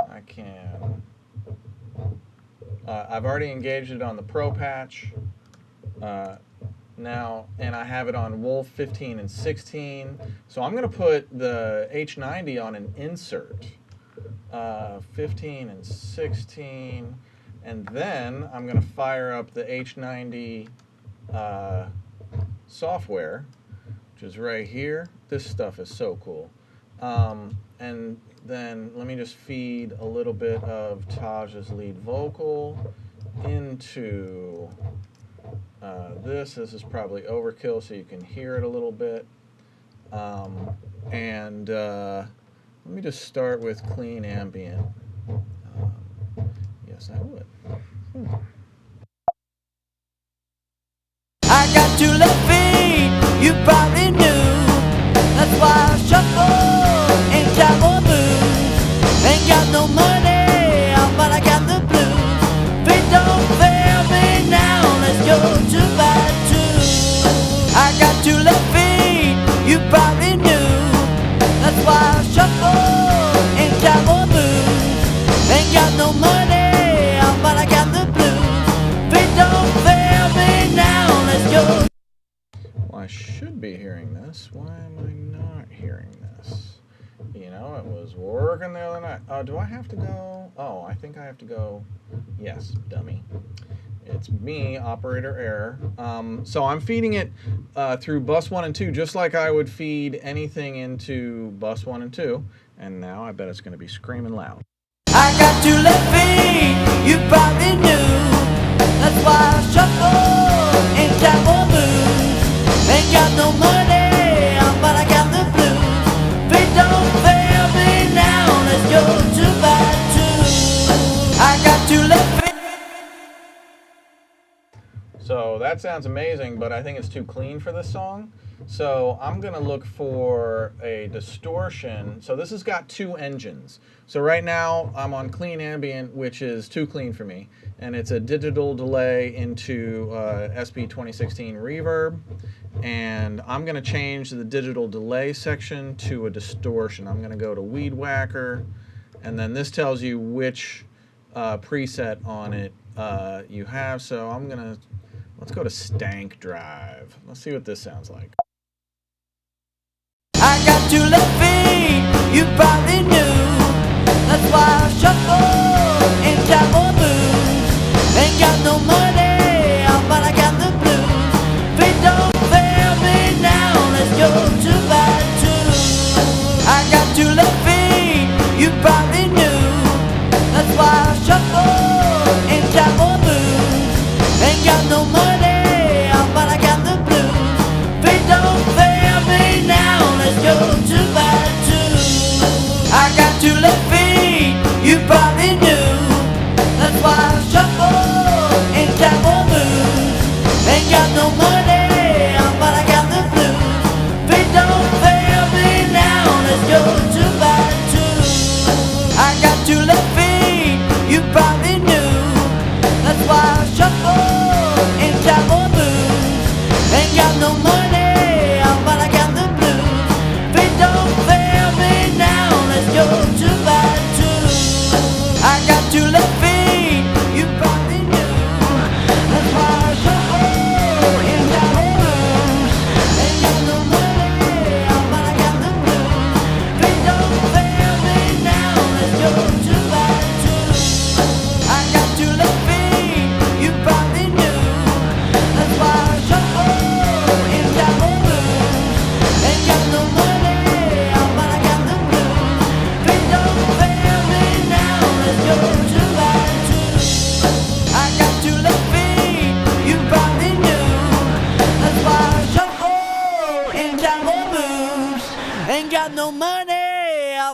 I can, I've already engaged it on the Pro Patch now, and I have it on Wolf 15 and 16. So I'm going to put the H90 on an insert. 15 and 16, and then I'm going to fire up the H90 software, which is right here. This stuff is so cool. And then let me just feed a little bit of Taj's lead vocal into this. This is probably overkill, so you can hear it a little bit. Let me just start with clean ambient. Yes, I would. I got 2 left feet. You probably knew. That's why I shuffle in cowboy boots. Ain't got no money, but I got the blues. Feet don't fail me now. Let's go 2 by 2. I got 2 left feet. You probably knew. That's why I shuffle in cowboy boots. Ain't got no money, but I got the blues. be hearing this. Why am I not hearing this? You know, it was working the other night. Do I have to go? Oh, I think I have to go. Yes, dummy. It's me, operator error. So I'm feeding it through bus 1 and 2, just like I would feed anything into bus 1 and 2. And now I bet it's going to be screaming loud. I got 2 left feet, you probably knew. That's why I shuffle in cowboy boots. Ain't got no money, but I got the blues. Feet don't fail me now, let's go 2 by 2. I got 2 left feet. So that sounds amazing, but I think it's too clean for this song. So I'm going to look for a distortion. So this has got 2 engines. So right now I'm on clean ambient, which is too clean for me. And it's a digital delay into SP 2016 reverb. And I'm going to change the digital delay section to a distortion. I'm going to go to Weed Whacker. And then this tells you which preset on it you have. So I'm going to... Let's go to Stank Drive. Let's see what this sounds like. I got 2 left feet, you probably knew. That's why I shuffle in cowboy boots. Ain't got no money, but I got the blues. Feet don't fail me now, let's go 2 by 2. I got 2 left feet, you probably knew. That's why I shuffle in cowboy boots. Ain't got no money, but I got the blues. Feet don't fail me now, let's go 2 by 2. I got 2 left feet, you probably knew. That's why I shuffle in cowboy boots. Ain't got no money, but I got the blues. Feet don't fail me now, let's go 2 by 2. I got 2 left feet, you probably knew. That's why I shuffle in cowboy boots. Ain't got no money, but I got the blues. Feet don't fail me now, let's go 2 by 2. I got 2 left feet, you probably knew. That's why I shuffle in cowboy boots. Ain't got no money, but I got the blues. Feet don't fail me now, let's go 2 by 2. I got 2 left feet, you probably knew. That's why I shuffle in cowboy boots. Ain't got no money, but I got the blues. Feet don't fail me now, let's go 2 by 2. I got 2 left feet, you probably knew. That's why I shuffle in cowboy boots. Ain't got no money,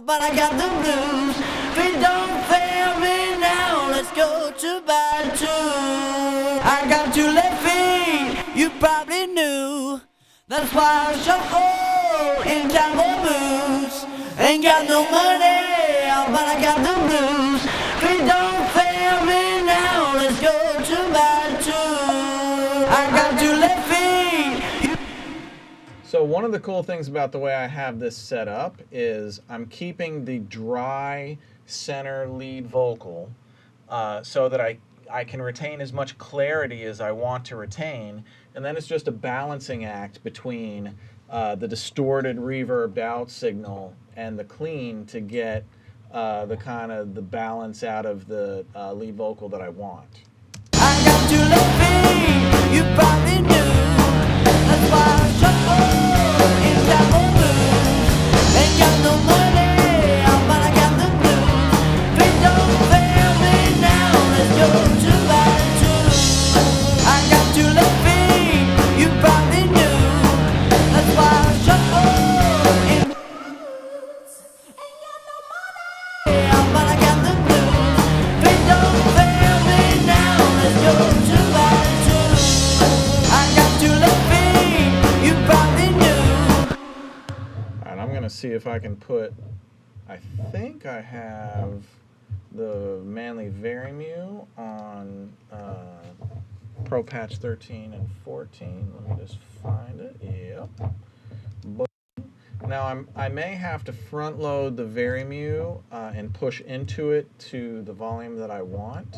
but I got the blues. Feet don't fail me now, let's go 2 by 2. I got 2 left feet, you probably knew. That's why I shuffle in cowboy boots. Ain't got no money, but I got the blues. Feet don't fail me now, let's go 2 by 2. I got 2 left feet. So one of the cool things about the way I have this set up is I'm keeping the dry center lead vocal so that I can retain as much clarity as I want to retain, and then it's just a balancing act between the distorted reverbed out signal and the clean to get the kind of the balance out of the lead vocal that I want. I got 2 left feet, you probably knew. That's why I shuffle in cowboy boots. Ain't got no money, but I got the blues. Feet don't fail me now, let's go 2 by 2. I got 2 left feet, you probably knew. That's why I shuffle in boots. Ain't got no money, but I got the blues. Feet don't fail me now, let's go 2 by 2. I got 2 left feet, you probably knew. And I'm gonna see if I can put, I think I have the Manly Varimu on Pro Patch 13 and 14. Let me just find it. Yep. Now I may have to front load the Varimu and push into it to the volume that I want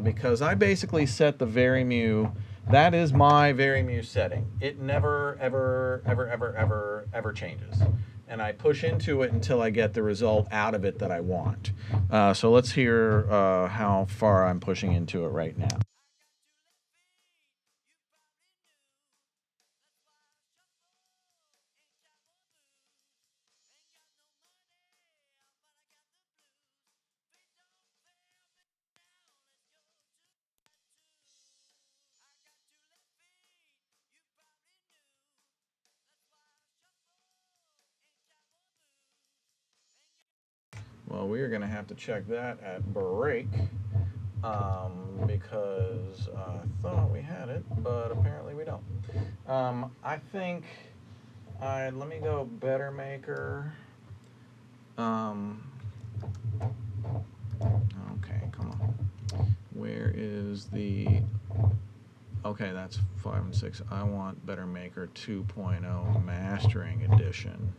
because I basically set the Varimu That is my Very Muse setting. It never, ever, ever, ever, ever, ever changes. And I push into it until I get the result out of it that I want. So let's hear how far I'm pushing into it right now. Well, we are going to have to check that at break because I thought we had it, but apparently we don't. I think, let me go Better Maker. Okay, come on. Where is the... Okay, that's 5 and 6. I want Better Maker 2.0 Mastering Edition.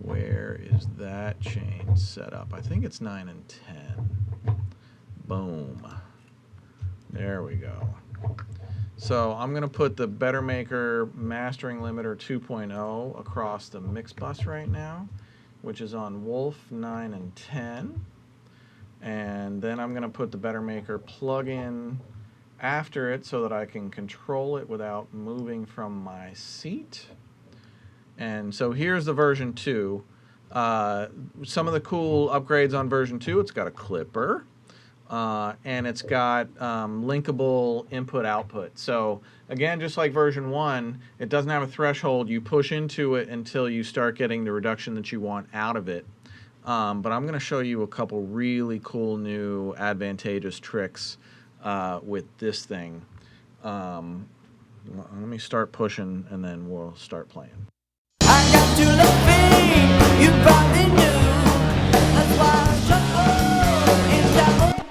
Where is that chain set up? I think it's 9 and 10. Boom. There we go. So I'm going to put the Better Maker Mastering Limiter 2.0 across the mix bus right now, which is on Wolf 9 and 10. And then I'm going to put the Better Maker plug-in after it so that I can control it without moving from my seat. And so here's the version 2. Some of the cool upgrades on version 2, it's got a clipper, and it's got linkable input-output. So again, just like version 1, it doesn't have a threshold. You push into it until you start getting the reduction that you want out of it. But I'm going to show you a couple really cool new advantageous tricks with this thing. Let me start pushing, and then we'll start playing. I got to love me, you probably knew. That's why I shuffle in double.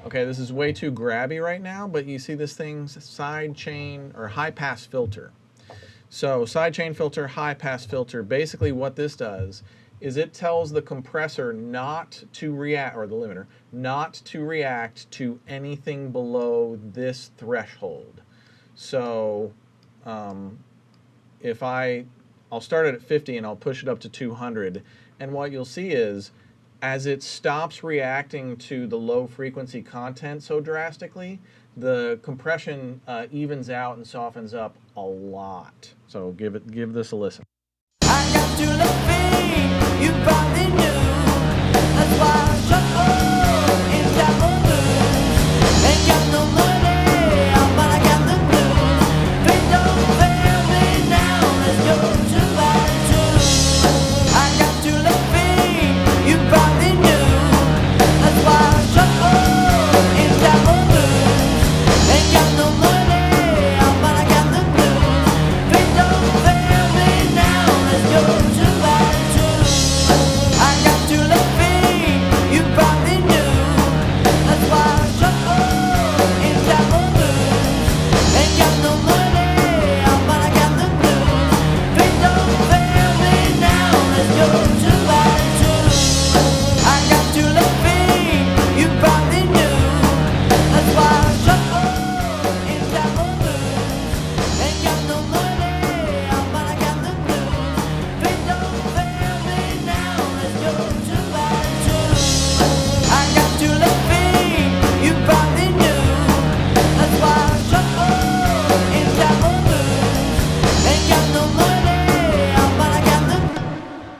Okay, this is way too grabby right now, but you see this thing's sidechain or high-pass filter. So sidechain filter, high-pass filter, basically what this does is it tells the compressor not to react, or the limiter, not to react to anything below this threshold. So if I'll start it at 50 and I'll push it up to 200, and what you'll see is as it stops reacting to the low frequency content so drastically, the compression evens out and softens up a lot. So give this a listen. I got to love me, you probably knew. That's why I shuffle in double blues. Ain't got no money, but I got the blues. Please don't fail me now, let's go to attitude. I got to love me, you probably knew. That's why I shuffle in double blues. Ain't got no money, but I got the blues. Please don't fail me now, let's go to attitude. I got to love me, you probably knew. That's why I shuffle in double blues. Ain't got no money, but I got the blues. Please don't fail me now, let's go to attitude. I got to love me, you probably knew. That's why I shuffle in double blues. Ain't got no money, but I got the blues. Please don't fail me now, let's go to attitude. I got to love me, you probably knew. That's why I shuffle in double blues. Ain't got no money, but I got the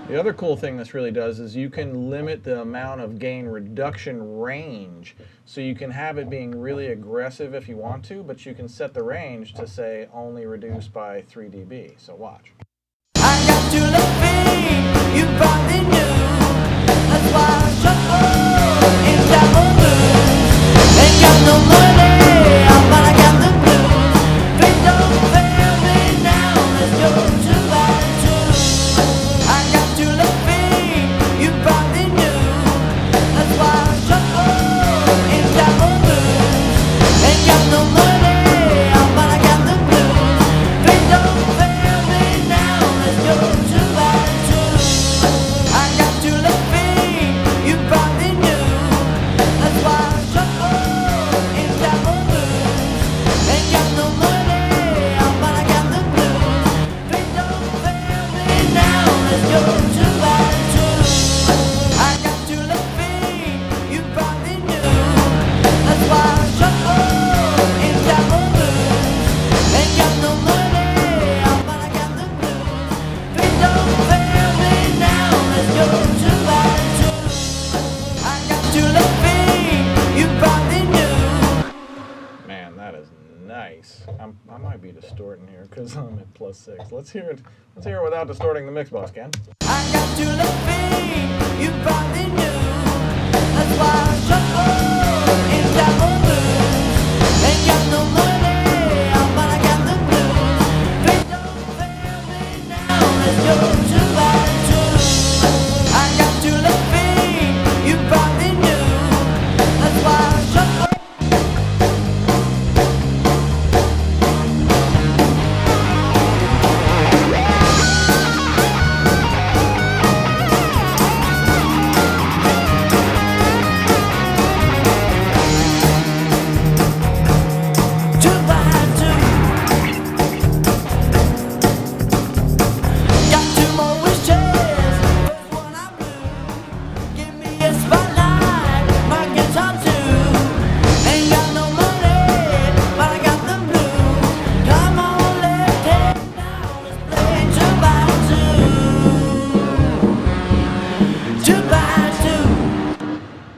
The other cool thing this really does is you can limit the amount of gain reduction range. So you can have it being really aggressive if you want to, but you can set the range to say only reduce by 3 dB. So watch. I got to love me, you probably knew. That's why I shuffle in double blues. Ain't got no money, but I got the blues. Please don't fail me now, let's go to attitude. I got to love me, you probably knew. That's why I shuffle in double blues. Ain't got no money, but I got the blues. Please don't fail me now. I might be distorting here because I'm at +6. Let's hear it. Let's hear it without distorting the mix box, Ken. I got to the feet, you probably knew. That's why I shuffle in double blues. Ain't got no money, but I got the blues. Please don't fail me now, let's go 2x2. I got to the feet, you probably knew. That's why I shuffle.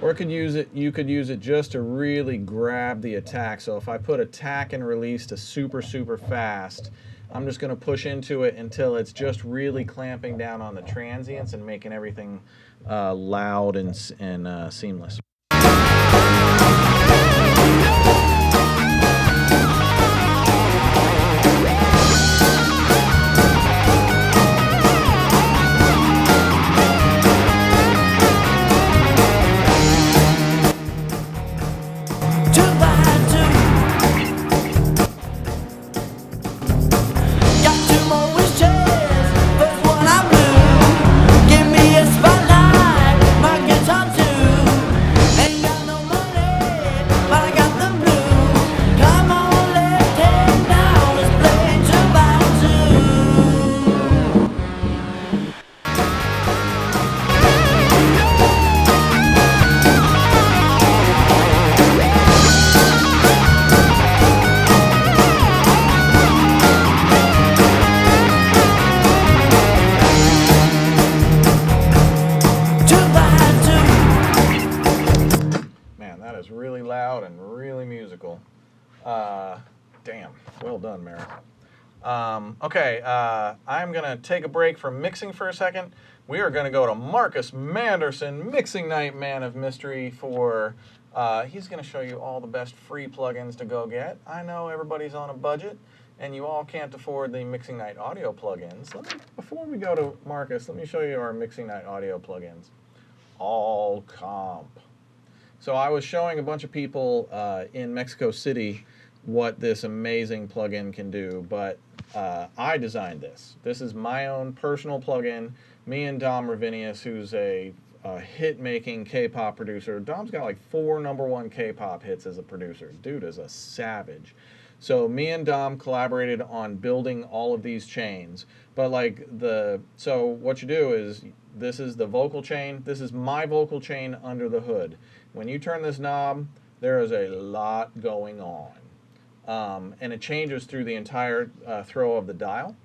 Or you could use it just to really grab the attack. So if I put attack and release to super, super fast, I'm just going to push into it until it's just really clamping down on the transients and making everything loud and seamless. Really loud and really musical. Damn, well done, Merrick. Okay, I'm going to take a break from mixing for a second. We are going to go to Marcus Manderson, Mixing Night Man of Mystery, for he's going to show you all the best free plugins to go get. I know everybody's on a budget, and you all can't afford the Mixing Night audio plugins. Before we go to Marcus, let me show you our Mixing Night audio plugins. ALLCOMP. So I was showing a bunch of people in Mexico City what this amazing plugin can do, but I designed this. This is my own personal plugin. Me and Dom Ravinius, who's a hit-making K-pop producer. Dom's got like 4 #1 K-pop hits as a producer. Dude is a savage. So me and Dom collaborated on building all of these chains. But like so what you do is, this is the vocal chain. This is my vocal chain under the hood. When you turn this knob, there is a lot going on. And it changes through the entire throw of the dial.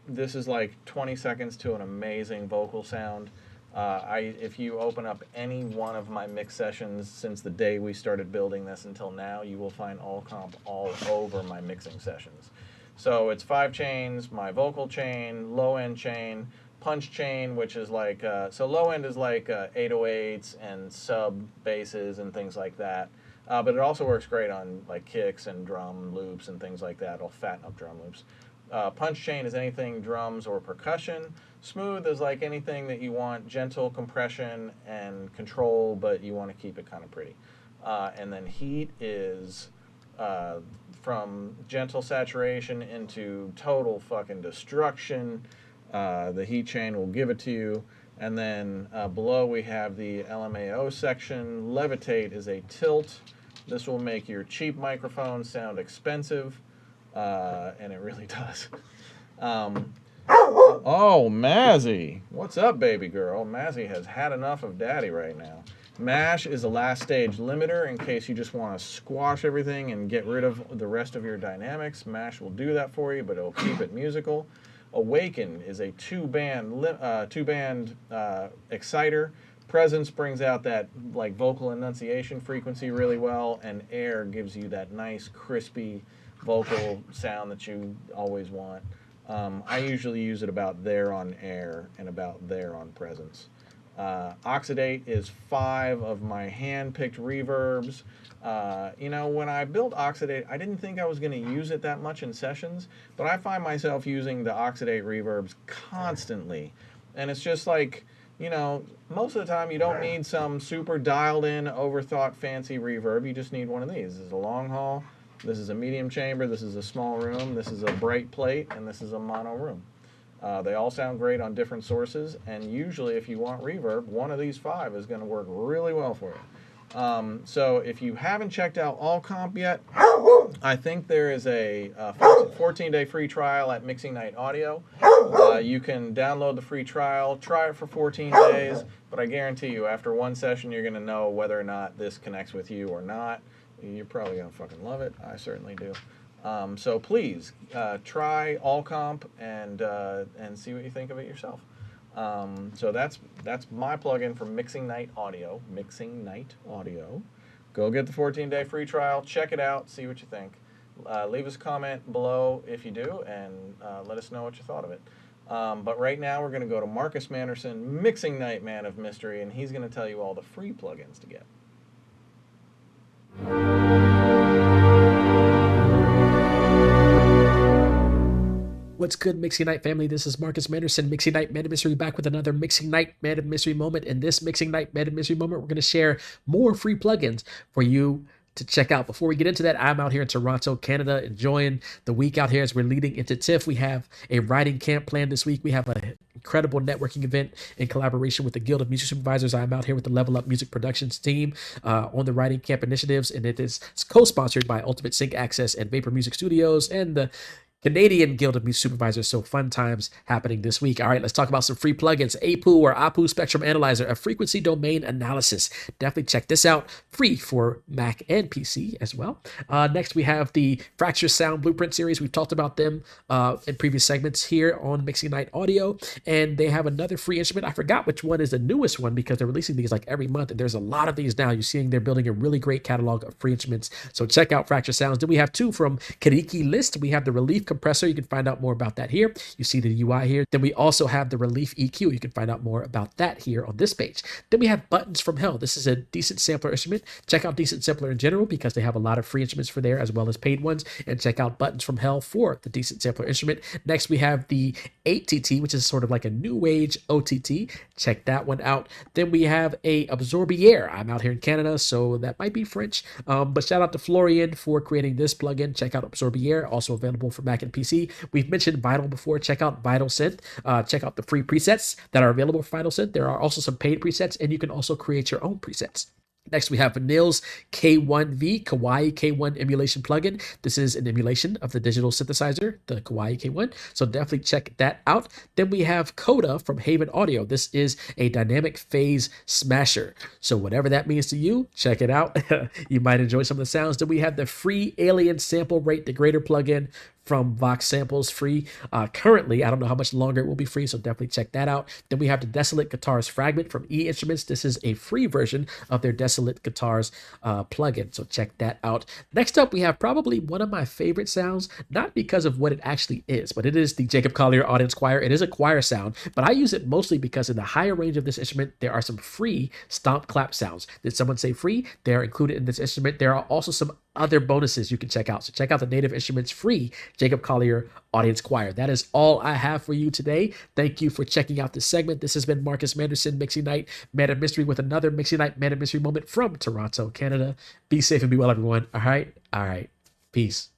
This is like 20 seconds to an amazing vocal sound. If you open up any one of my mix sessions since the day we started building this until now, you will find ALLCOMP all over my mixing sessions. So it's 5 chains, my vocal chain, low end chain, punch chain, which is like, so low end is like 808s and sub basses and things like that. But it also works great on like kicks and drum loops and things like that. It'll fatten up drum loops. Punch chain is anything drums or percussion. Smooth is like anything that you want gentle compression and control, but you want to keep it kind of pretty. And then heat is from gentle saturation into total fucking destruction. The heat chain will give it to you. And then below we have the LMAO section. Levitate is a tilt. This will make your cheap microphone sound expensive, and it really does. Oh, Mazzy. What's up, baby girl? Mazzy has had enough of daddy right now. Mash is a last stage limiter in case you just want to squash everything and get rid of the rest of your dynamics. Mash will do that for you, but it'll keep it musical. Awaken is a two-band exciter. Presence brings out that like vocal enunciation frequency really well, and air gives you that nice crispy vocal sound that you always want. I usually use it about there on air and about there on presence. Oxidate is 5 of my hand-picked reverbs. You know, when I built Oxidate, I didn't think I was going to use it that much in sessions, but I find myself using the Oxidate reverbs constantly. And it's just like, you know, most of the time you don't need some super dialed in, overthought, fancy reverb. You just need one of these. This is a long haul, this is a medium chamber, this is a small room, this is a bright plate, and this is a mono room. They all sound great on different sources, and usually if you want reverb, one of these 5 is going to work really well for you. So if you haven't checked out ALLCOMP yet, I think there is a 14-day free trial at Mixing Night Audio. You can download the free trial, try it for 14 days, but I guarantee you after one session you're going to know whether or not this connects with you or not. You're probably going to fucking love it. I certainly do. So please try ALLCOMP and see what you think of it yourself. So that's my plugin for Mixing Night Audio. Mixing Night Audio. Go get the 14-day free trial. Check it out. See what you think. Leave us a comment below if you do, and let us know what you thought of it. But right now we're going to go to Marcus Manderson, Mixing Night Man of Mystery, and he's going to tell you all the free plugins to get. What's good, Mixing Night family? This is Marcus Manderson, Mixing Night Man of Mystery, back with another Mixing Night Man of Mystery moment. In this Mixing Night Man of Mystery moment, we're going to share more free plugins for you to check out. Before we get into that, I'm out here in Toronto, Canada, enjoying the week out here as we're leading into TIFF. We have a writing camp planned this week. We have an incredible networking event in collaboration with the Guild of Music Supervisors. I'm out here with the Level Up Music Productions team on the writing camp initiatives, and it's co-sponsored by Ultimate Sync Access and Vapor Music Studios and the Canadian Guild of Music Supervisors. So fun times happening this week. All right, let's talk about some free plugins. APU or APU Spectrum Analyzer, a frequency domain analysis. Definitely check this out. Free for Mac and PC as well. Next, we have the Fracture Sound Blueprint series. We've talked about them in previous segments here on Mixing Night Audio. And they have another free instrument. I forgot which one is the newest one because they're releasing these like every month. And there's a lot of these now. You're seeing they're building a really great catalog of free instruments. So check out Fracture Sounds. Then we have 2 from Kiriki List. We have the Relief Compressor. You can find out more about that here. You see the UI here. Then we also have the Relief EQ. You can find out more about that here on this page. Then we have Buttons from Hell. This is a Decent Sampler instrument. Check out Decent Sampler in general because they have a lot of free instruments for there as well as paid ones. And check out Buttons from Hell for the Decent Sampler instrument. Next, we have the 8TT, which is sort of like a new age OTT. Check that one out. Then we have a Absorbier. I'm out here in Canada, so that might be French. But shout out to Florian for creating this plugin. Check out Absorbier, also available for Mac and PC. We've mentioned Vital before. Check out Vital Synth. Check out the free presets that are available for Vital Synth. There are also some paid presets, and you can also create your own presets. Next, we have Vanille's K1V, Kawaii K1 emulation plugin. This is an emulation of the digital synthesizer, the Kawaii K1. So definitely check that out. Then we have Coda from Haven Audio. This is a dynamic phase smasher. So whatever that means to you, check it out. You might enjoy some of the sounds. Then we have the free Alien Sample Rate Degrader plugin from Vox Samples, free. Currently, I don't know how much longer it will be free, so definitely check that out. Then we have the Desolate Guitars Fragment from E Instruments. This is a free version of their Desolate Guitars plugin, so check that out. Next up, we have probably one of my favorite sounds, not because of what it actually is, but it is the Jacob Collier Audience Choir. It is a choir sound, but I use it mostly because in the higher range of this instrument, there are some free stomp clap sounds. Did someone say free? They are included in this instrument. There are also some other bonuses you can check out. So check out the Native Instruments free Jacob Collier Audience Choir. That is all I have for you today. Thank you for checking out this segment. This has been Marcus Manderson, Mixing Night Man of Mystery, with another Mixing Night Man of Mystery moment from Toronto, Canada. Be safe and be well, everyone. All right. Peace.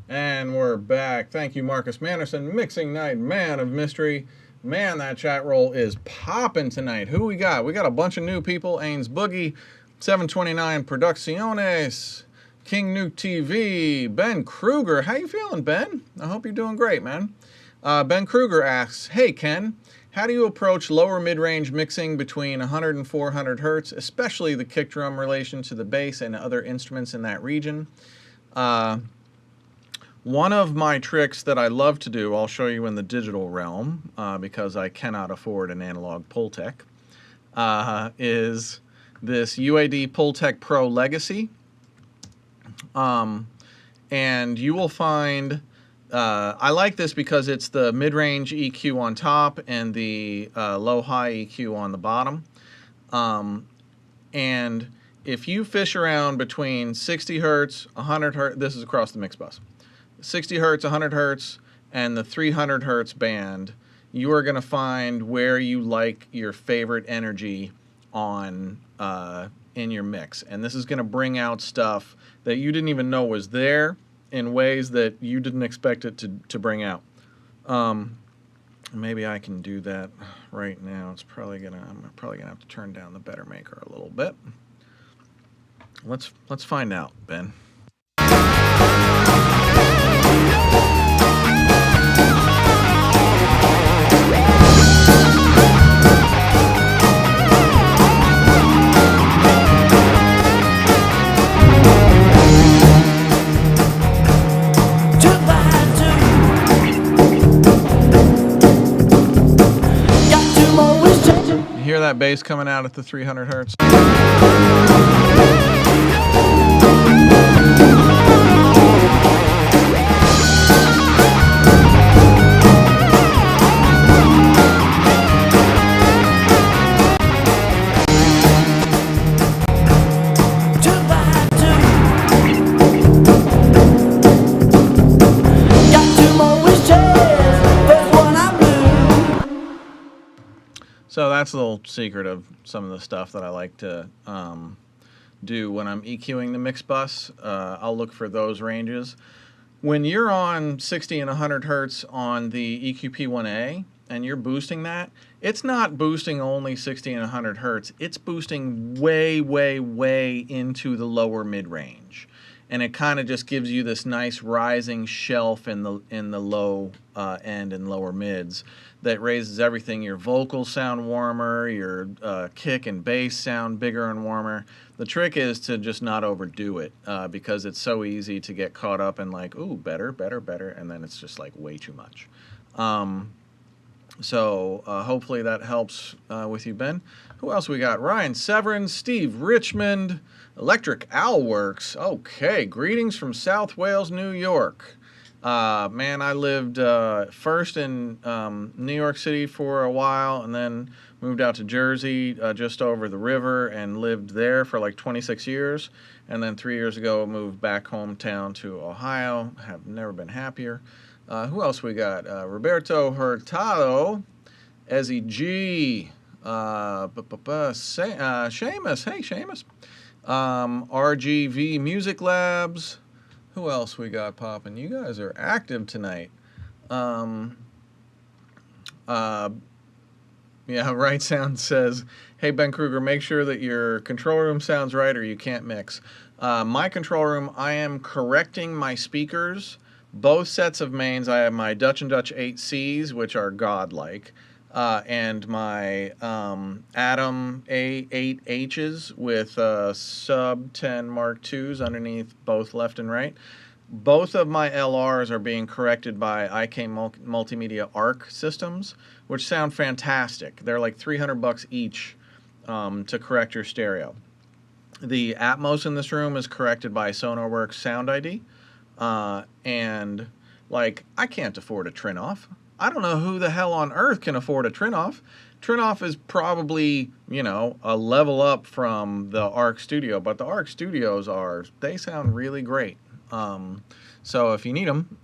And we're back. Thank you, Marcus Manderson, Mixing Night Man of Mystery. Man, that chat roll is popping tonight. Who we got? We got a bunch of new people. Ains Boogie, 729 Producciones, King Nuke TV, Ben Kruger. How you feeling, Ben? I hope you're doing great, man. Ben Kruger asks, hey, Ken, how do you approach lower mid-range mixing between 100 and 400 hertz, especially the kick drum relation to the bass and other instruments in that region? One of my tricks that I love to do, I'll show you in the digital realm, because I cannot afford an analog Pultec. is this UAD Pultec Pro Legacy. And you will find, I like this because it's the mid-range EQ on top and the low-high EQ on the bottom. And if you fish around between 60 hertz, 100 hertz, this is across the mix bus, 60 hertz, 100 hertz, and the 300 hertz band, you are going to find where you like your favorite energy on in your mix. And this is going to bring out stuff that you didn't even know was there in ways that you didn't expect it to bring out. Maybe I can do that right now. I'm probably gonna have to turn down the Better Maker a little bit. Let's find out, Ben. You hear that bass coming out at the 300 hertz? So that's a little secret of some of the stuff that I like to do when I'm EQing the mix bus. I'll look for those ranges. When you're on 60 and 100 hertz on the EQP1A and you're boosting that, it's not boosting only 60 and 100 hertz. It's boosting way, way, way into the lower mid-range. And it kind of just gives you this nice rising shelf in the low end and lower mids that raises everything. Your vocals sound warmer, your kick and bass sound bigger and warmer. The trick is to just not overdo it because it's so easy to get caught up in like, ooh, better, better, better, and then it's just like way too much. So hopefully that helps with you, Ben. Who else we got? Ryan Severin, Steve Richmond, Electric Owl Works. Okay, greetings from South Wales, New York. Man, I lived first in New York City for a while and then moved out to Jersey just over the river and lived there for like 26 years. And then 3 years ago, moved back hometown to Ohio. Have never been happier. Who else we got? Roberto Hurtado, Ezzy G, Seamus. Hey, Seamus. RGV Music Labs. Who else we got popping? You guys are active tonight. Yeah, Right Sound says, hey, Ben Kruger, make sure that your control room sounds right or you can't mix. My control room, I am correcting my speakers. Both sets of mains, I have my Dutch and Dutch 8Cs, which are godlike, and my Atom A8Hs with sub 10 Mark IIs underneath both left and right. Both of my LRs are being corrected by IK Multimedia ARC systems, which sound fantastic. They're like $300 each to correct your stereo. The Atmos in this room is corrected by SonarWorks Sound ID. And like, I can't afford a Trinoff. I don't know who the hell on earth can afford a Trinoff. Trinoff is probably, you know, a level up from the ARC Studio, but the ARC Studios they sound really great. So if you need them,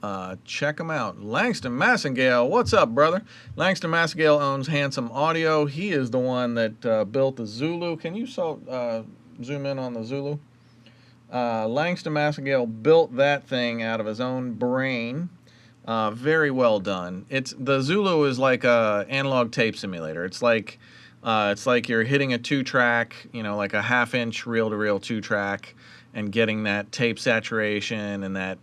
check them out. Langston Massengale, what's up, brother? Langston Massengale owns Handsome Audio. He is the one that built the Zulu. Can you zoom in on the Zulu? Langston Massengale built that thing out of his own brain. Very well done. The Zulu is like a analog tape simulator. It's like you're hitting a 2-track, you know, like a half-inch reel-to-reel 2-track, and getting that tape saturation and that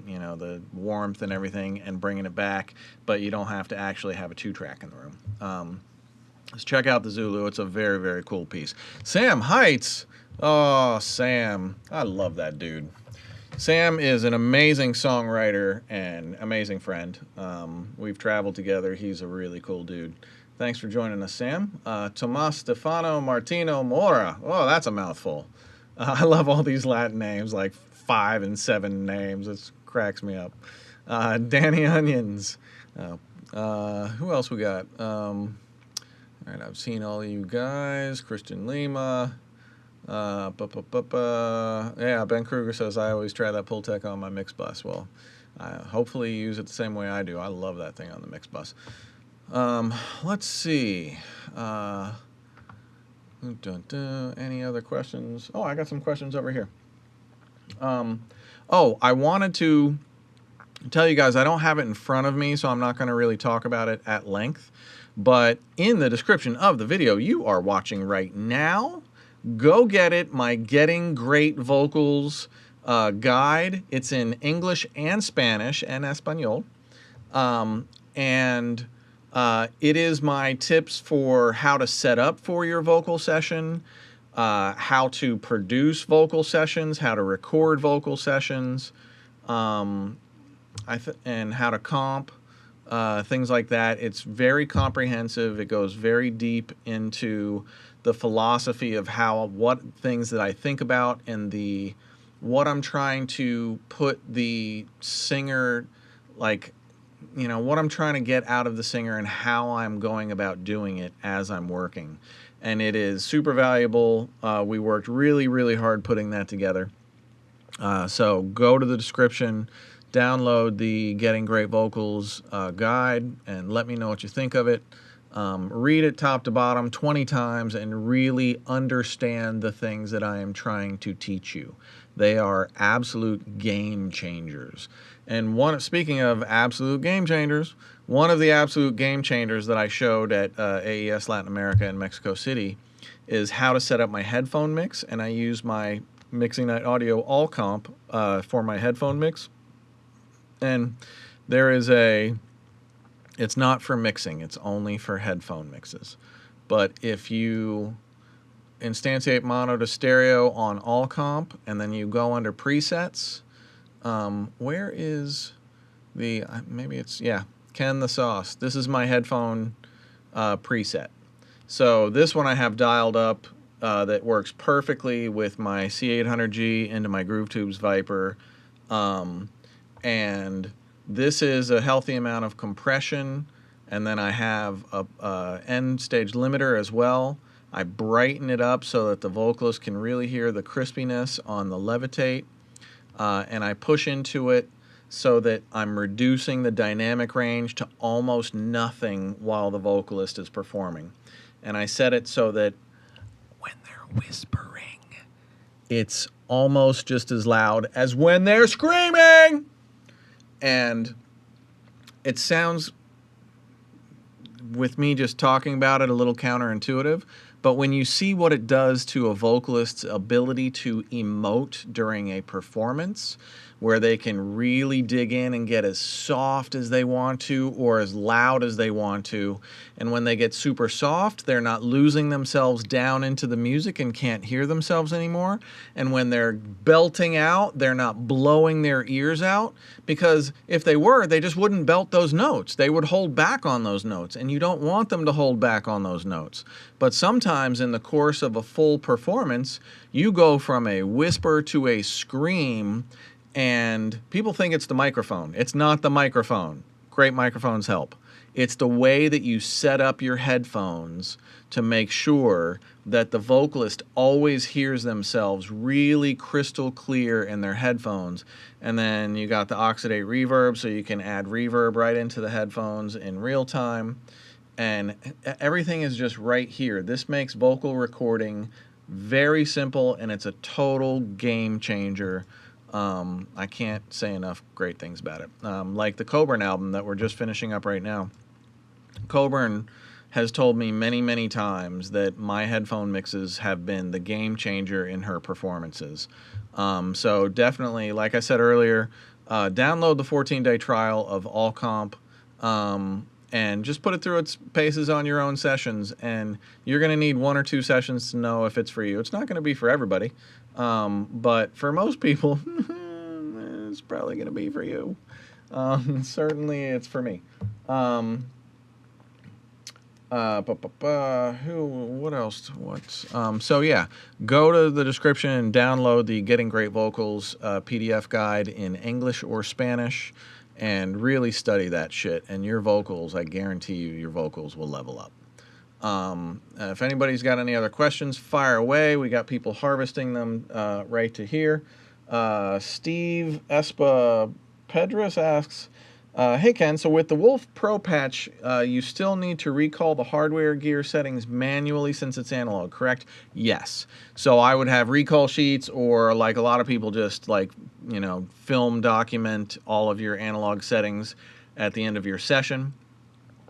you know, the warmth and everything, and bringing it back. But you don't have to actually have a 2-track in the room. Let's check out the Zulu. It's a very, very cool piece. Sam Heights. Oh, Sam. I love that dude. Sam is an amazing songwriter and amazing friend. We've traveled together. He's a really cool dude. Thanks for joining us, Sam. Tomas Stefano Martino Mora. Oh, that's a mouthful. I love all these Latin names, like 5 and 7 names. It cracks me up. Danny Onions. Who else we got? All right, I've seen all you guys. Christian Lima. Yeah, Ben Kruger says, I always try that pull tech on my mix bus. Well, hopefully you use it the same way I do. I love that thing on the mix bus. Let's see. Any other questions? Oh, I got some questions over here. I wanted to tell you guys, I don't have it in front of me, so I'm not going to really talk about it at length. But in the description of the video you are watching right now, go get it, my Getting Great Vocals guide. It's in English and Spanish and Espanol. It is my tips for how to set up for your vocal session, how to produce vocal sessions, how to record vocal sessions, and how to comp, things like that. It's very comprehensive. It goes very deep into the philosophy of what things that I think about and what I'm trying to put the singer, like, what I'm trying to get out of the singer and how I'm going about doing it as I'm working. And it is super valuable. We worked really, really hard putting that together. So go to the description, download the Getting Great Vocals guide, and let me know what you think of it. Read it top to bottom 20 times and really understand the things that I am trying to teach you. They are absolute game changers. And speaking of absolute game changers, one of the absolute game changers that I showed at AES Latin America in Mexico City is how to set up my headphone mix. And I use my Mixing Night Audio ALLCOMP for my headphone mix. And it's not for mixing, it's only for headphone mixes. But if you instantiate mono to stereo on ALLCOMP and then you go under presets, where is the, Ken the Sauce. This is my headphone preset. So this one I have dialed up that works perfectly with my C800G into my Groove Tubes Viper. And this is a healthy amount of compression, and then I have a end stage limiter as well. I brighten it up so that the vocalist can really hear the crispiness on the levitate, and I push into it so that I'm reducing the dynamic range to almost nothing while the vocalist is performing. And I set it so that when they're whispering, it's almost just as loud as when they're screaming. And it sounds, with me just talking about it, a little counterintuitive, but when you see what it does to a vocalist's ability to emote during a performance, where they can really dig in and get as soft as they want to or as loud as they want to, and when they get super soft, they're not losing themselves down into the music and can't hear themselves anymore, and when they're belting out, they're not blowing their ears out, because if they were, they just wouldn't belt those notes. They would hold back on those notes, and you don't want them to hold back on those notes. But sometimes in the course of a full performance, you go from a whisper to a scream, and people think it's the microphone. It's not the microphone. Great microphones help. It's the way that you set up your headphones to make sure that the vocalist always hears themselves really crystal clear in their headphones. And then you got the oxidate reverb, so you can add reverb right into the headphones in real time. And everything is just right here. This makes vocal recording very simple, and it's a total game changer. I can't say enough great things about it. Like the Coburn album that we're just finishing up right now. Coburn has told me many, many times that my headphone mixes have been the game changer in her performances. So definitely, like I said earlier, download the 14-day trial of ALLCOMP, and just put it through its paces on your own sessions, and you're going to need 1 or 2 sessions to know if it's for you. It's not going to be for everybody, but for most people, it's probably going to be for you. Certainly it's for me. What else? So yeah, go to the description and download the Getting Great Vocals PDF guide in English or Spanish, and really study that shit. And your vocals, I guarantee you, your vocals will level up. If anybody's got any other questions, fire away. We got people harvesting them right to here. Steve Espa Pedras asks, hey Ken, so with the Wolf Pro Patch, you still need to recall the hardware gear settings manually since it's analog, correct? Yes. So I would have recall sheets, or like a lot of people just like, film document all of your analog settings at the end of your session.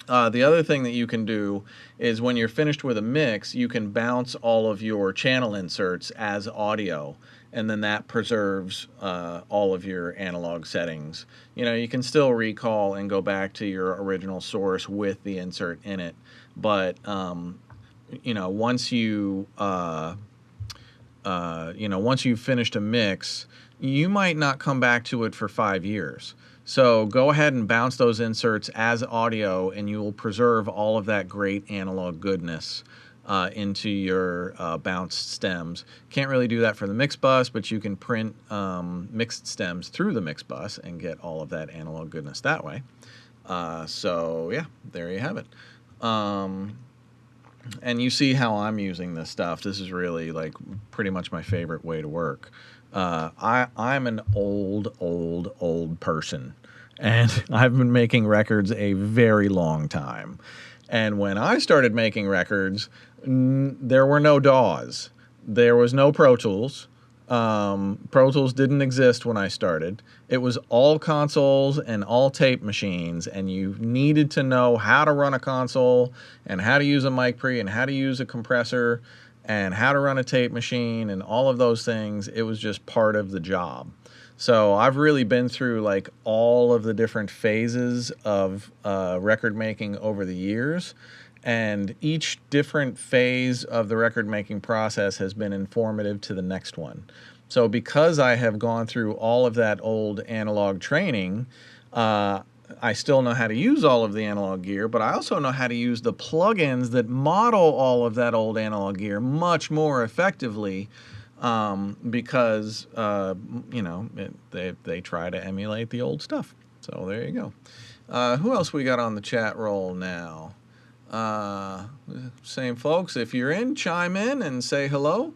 The other thing that you can do is when you're finished with a mix, you can bounce all of your channel inserts as audio, and then that preserves all of your analog settings. You can still recall and go back to your original source with the insert in it, but once you've finished a mix, you might not come back to it for 5 years. So go ahead and bounce those inserts as audio, and you will preserve all of that great analog goodness into your bounced stems. Can't really do that for the mix bus, but you can print mixed stems through the mix bus and get all of that analog goodness that way. So yeah, there you have it. And you see how I'm using this stuff. This is really like pretty much my favorite way to work. I'm an old person, and I've been making records a very long time. And when I started making records, there were no DAWs. There was no Pro Tools. Pro Tools didn't exist when I started. It was all consoles and all tape machines, and you needed to know how to run a console and how to use a mic pre and how to use a compressor and how to run a tape machine and all of those things. It was just part of the job. So I've really been through like all of the different phases of record making over the years, and each different phase of the record making process has been informative to the next one. So because I have gone through all of that old analog training, I still know how to use all of the analog gear, but I also know how to use the plugins that model all of that old analog gear much more effectively, because they try to emulate the old stuff. So there you go. Who else we got on the chat roll now? Same folks. If you're in, chime in and say hello.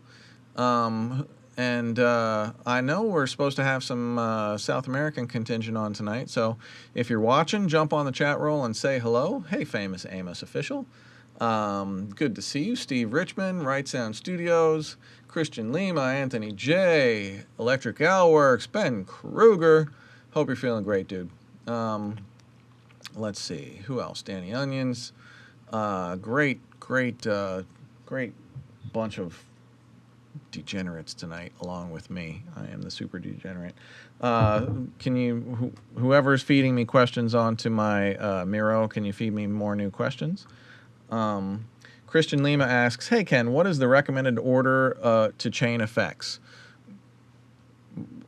And I know we're supposed to have some South American contingent on tonight, so if you're watching, jump on the chat roll and say hello. Hey, famous Amos official. Good to see you. Steve Richmond, Right Sound Studios, Christian Lima, Anthony J, Electric Owl Works, Ben Kruger. Hope you're feeling great, dude. Let's see. Who else? Danny Onions. Great bunch of degenerates tonight along with me. I am the super degenerate. Whoever's feeding me questions onto my Miro, can you feed me more new questions? Christian Lima asks, hey Ken, what is the recommended order to chain effects?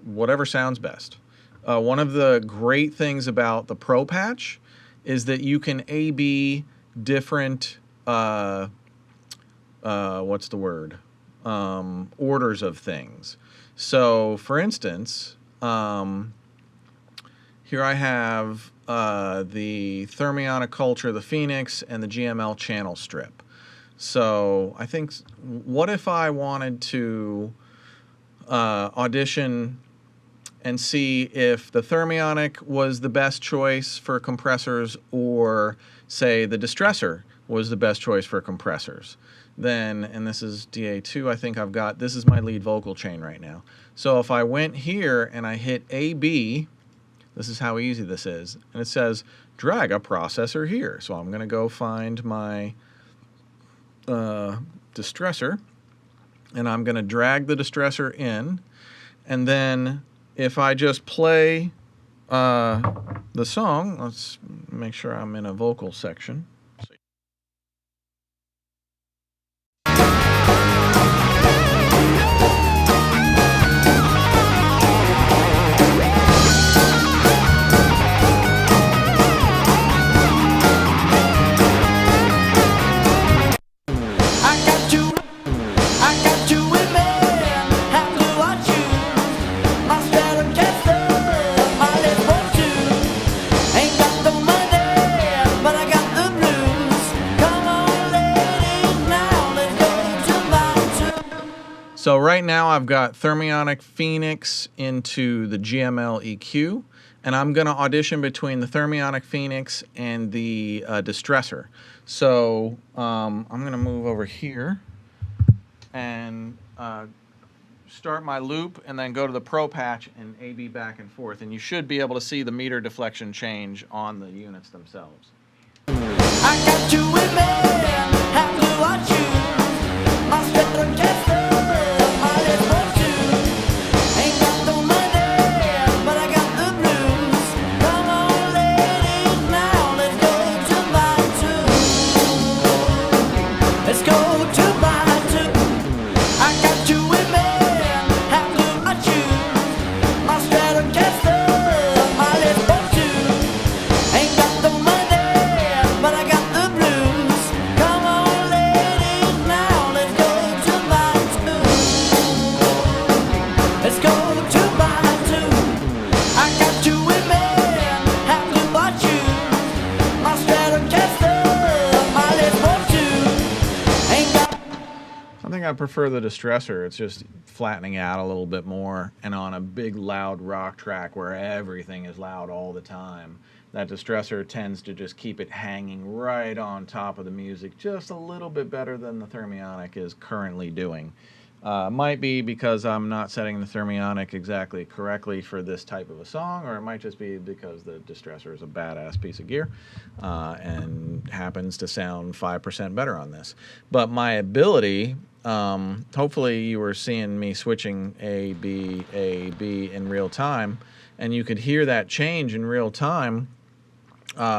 Whatever sounds best. One of the great things about the Pro Patch is that you can A/B different orders of things. So for instance, here I have the Thermionic Culture, the Phoenix, and the GML channel strip. So I think, what if I wanted to audition and see if the Thermionic was the best choice for compressors, or say the Distressor was the best choice for compressors? Then, and this is DA2, I think I've got, this is my lead vocal chain right now. So if I went here and I hit AB, this is how easy this is. And it says, drag a processor here. So I'm going to go find my Distressor, and I'm going to drag the Distressor in. And then if I just play the song, let's make sure I'm in a vocal section. So right now I've got Thermionic Phoenix into the GML EQ, and I'm going to audition between the Thermionic Phoenix and the Distressor. So I'm going to move over here and start my loop and then go to the Pro Patch and A/B back and forth, and you should be able to see the meter deflection change on the units themselves. I got you with me, have to watch you. My strength gets my lips want you. Ain't got no money, but I got the blues. Come on, ladies, now let's go to my tune. Let's go to my tune. I got you with me, have to watch you. My strength gets my lips want you. Ain't got no money, but I got the blues. Come on, ladies, now let's go to my tune. Let's go to my tune. I got you with me, have to watch you. My Stratocaster, my lips want you. Ain't got. I think I prefer the Distressor. It's just flattening out a little bit more, and on a big loud rock track where everything is loud all the time, that Distressor tends to just keep it hanging right on top of the music just a little bit better than the Thermionic is currently doing. Might be because I'm not setting the Thermionic exactly correctly for this type of a song, or it might just be because the Distressor is a badass piece of gear and happens to sound 5% better on this. But my ability, hopefully you were seeing me switching A, B in real time, and you could hear that change in real time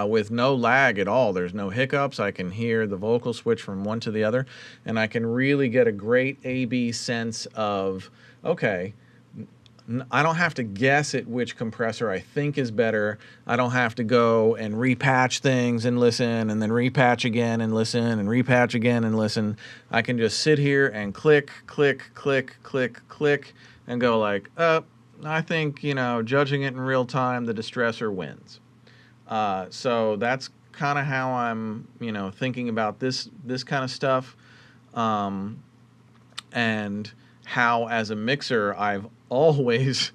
with no lag at all. There's no hiccups. I can hear the vocal switch from one to the other, and I can really get a great A/B sense of, okay, I don't have to guess at which compressor I think is better. I don't have to go and repatch things and listen, and then repatch again and listen, and repatch again and listen. I can just sit here and click, click, click, click, click, and go like, I think, you know, judging it in real time, the Distressor wins. So that's kind of how I'm, you know, thinking about this kind of stuff, and how as a mixer I've always,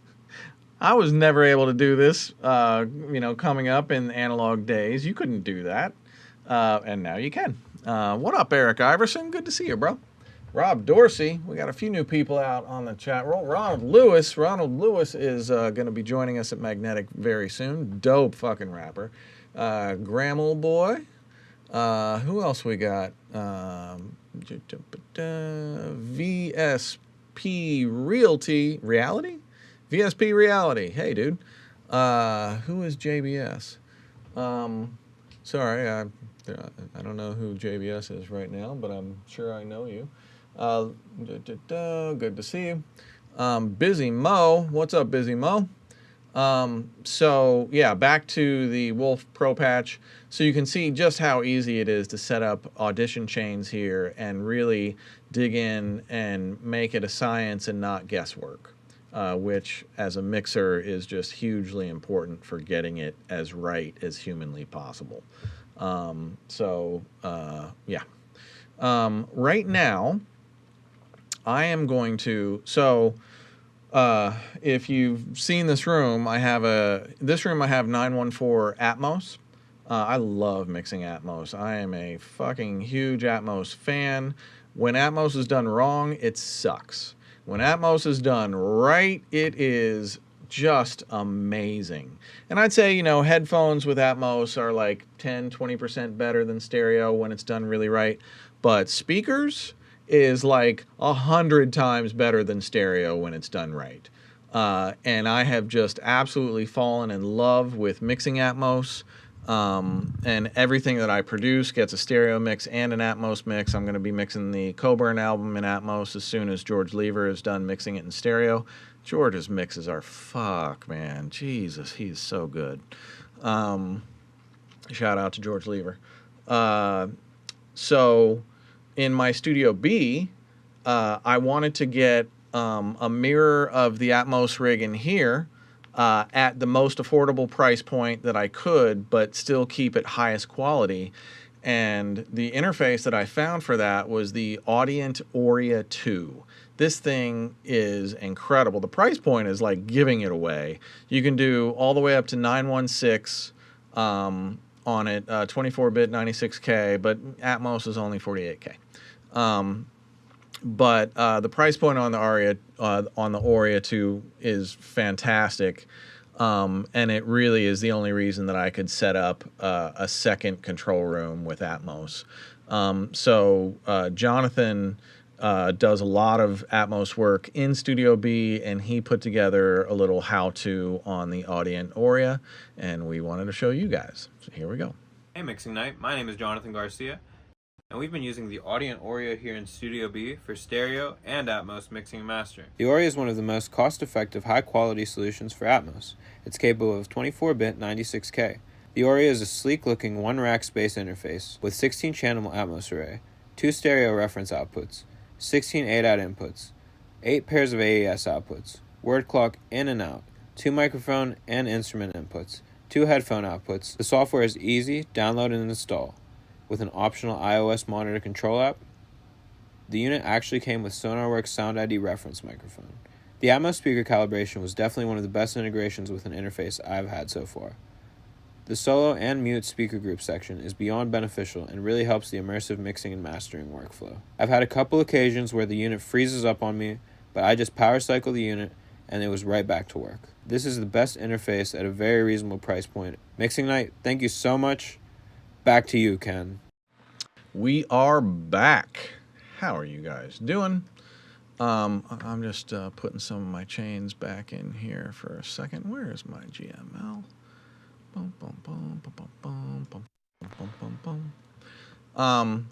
I was never able to do this, you know, coming up in analog days. You couldn't do that, and now you can. What up, Eric Iverson? Good to see you, bro. Rob Dorsey, we got a few new people out on the chat roll. Ronald Lewis is going to be joining us at Magnetic very soon. Dope fucking rapper. Grammel Boy. Who else we got? VSP Reality? VSP Reality. Hey, dude. Who is JBS? Sorry, I don't know who JBS is right now, but I'm sure I know you. Good to see you. Busy Mo. What's up, Busy Mo? So yeah, back to the Wolf Pro Patch. So you can see just how easy it is to set up audition chains here and really dig in and make it a science and not guesswork, which as a mixer is just hugely important for getting it as right as humanly possible. Yeah. Right now, I am going to, if you've seen this room, I have 914 Atmos. I love mixing Atmos. I am a fucking huge Atmos fan. When Atmos is done wrong, it sucks. When Atmos is done right, it is just amazing. And I'd say, you know, headphones with Atmos are like 10-20% better than stereo when it's done really right. But speakers is like 100 times better than stereo when it's done right. And I have just absolutely fallen in love with mixing Atmos. And everything that I produce gets a stereo mix and an Atmos mix. I'm going to be mixing the Coburn album in Atmos as soon as George Lever is done mixing it in stereo. George's mixes are fuck, man. Jesus, he's so good. Shout out to George Lever. So in my Studio B, I wanted to get a mirror of the Atmos rig in here at the most affordable price point that I could, but still keep it highest quality. And the interface that I found for that was the Audient Oria 2. This thing is incredible. The price point is like giving it away. You can do all the way up to 916 on it, 24-bit 96K, but Atmos is only 48K. But the price point on the Oria 2 is fantastic. And it really is the only reason that I could set up a second control room with Atmos. So Jonathan does a lot of Atmos work in Studio B, and he put together a little how-to on the Audient Oria, and we wanted to show you guys. So here we go. Hey Mixing Night, my name is Jonathan Garcia, and we've been using the Audient Oria here in Studio B for stereo and Atmos mixing and mastering. The Oria is one of the most cost-effective, high-quality solutions for Atmos. It's capable of 24-bit 96K. The Oria is a sleek-looking one-rack space interface with 16-channel Atmos array, 2 stereo reference outputs, 16 ADAT inputs, 8 pairs of AES outputs, word clock in and out, 2 microphone and instrument inputs, 2 headphone outputs. The software is easy, download and install, with an optional iOS monitor control app. The unit actually came with SonarWorks Sound ID reference microphone. The Atmos speaker calibration was definitely one of the best integrations with an interface I've had so far. The solo and mute speaker group section is beyond beneficial and really helps the immersive mixing and mastering workflow. I've had a couple occasions where the unit freezes up on me, but I just power cycle the unit and it was right back to work. This is the best interface at a very reasonable price point. Mixing Night, thank you so much. Back to you, Ken. We are back. How are you guys doing? I'm just putting some of my chains back in here for a second. Where is my GML? Bum, bum, bum, bum, bum, bum, bum, bum, bum.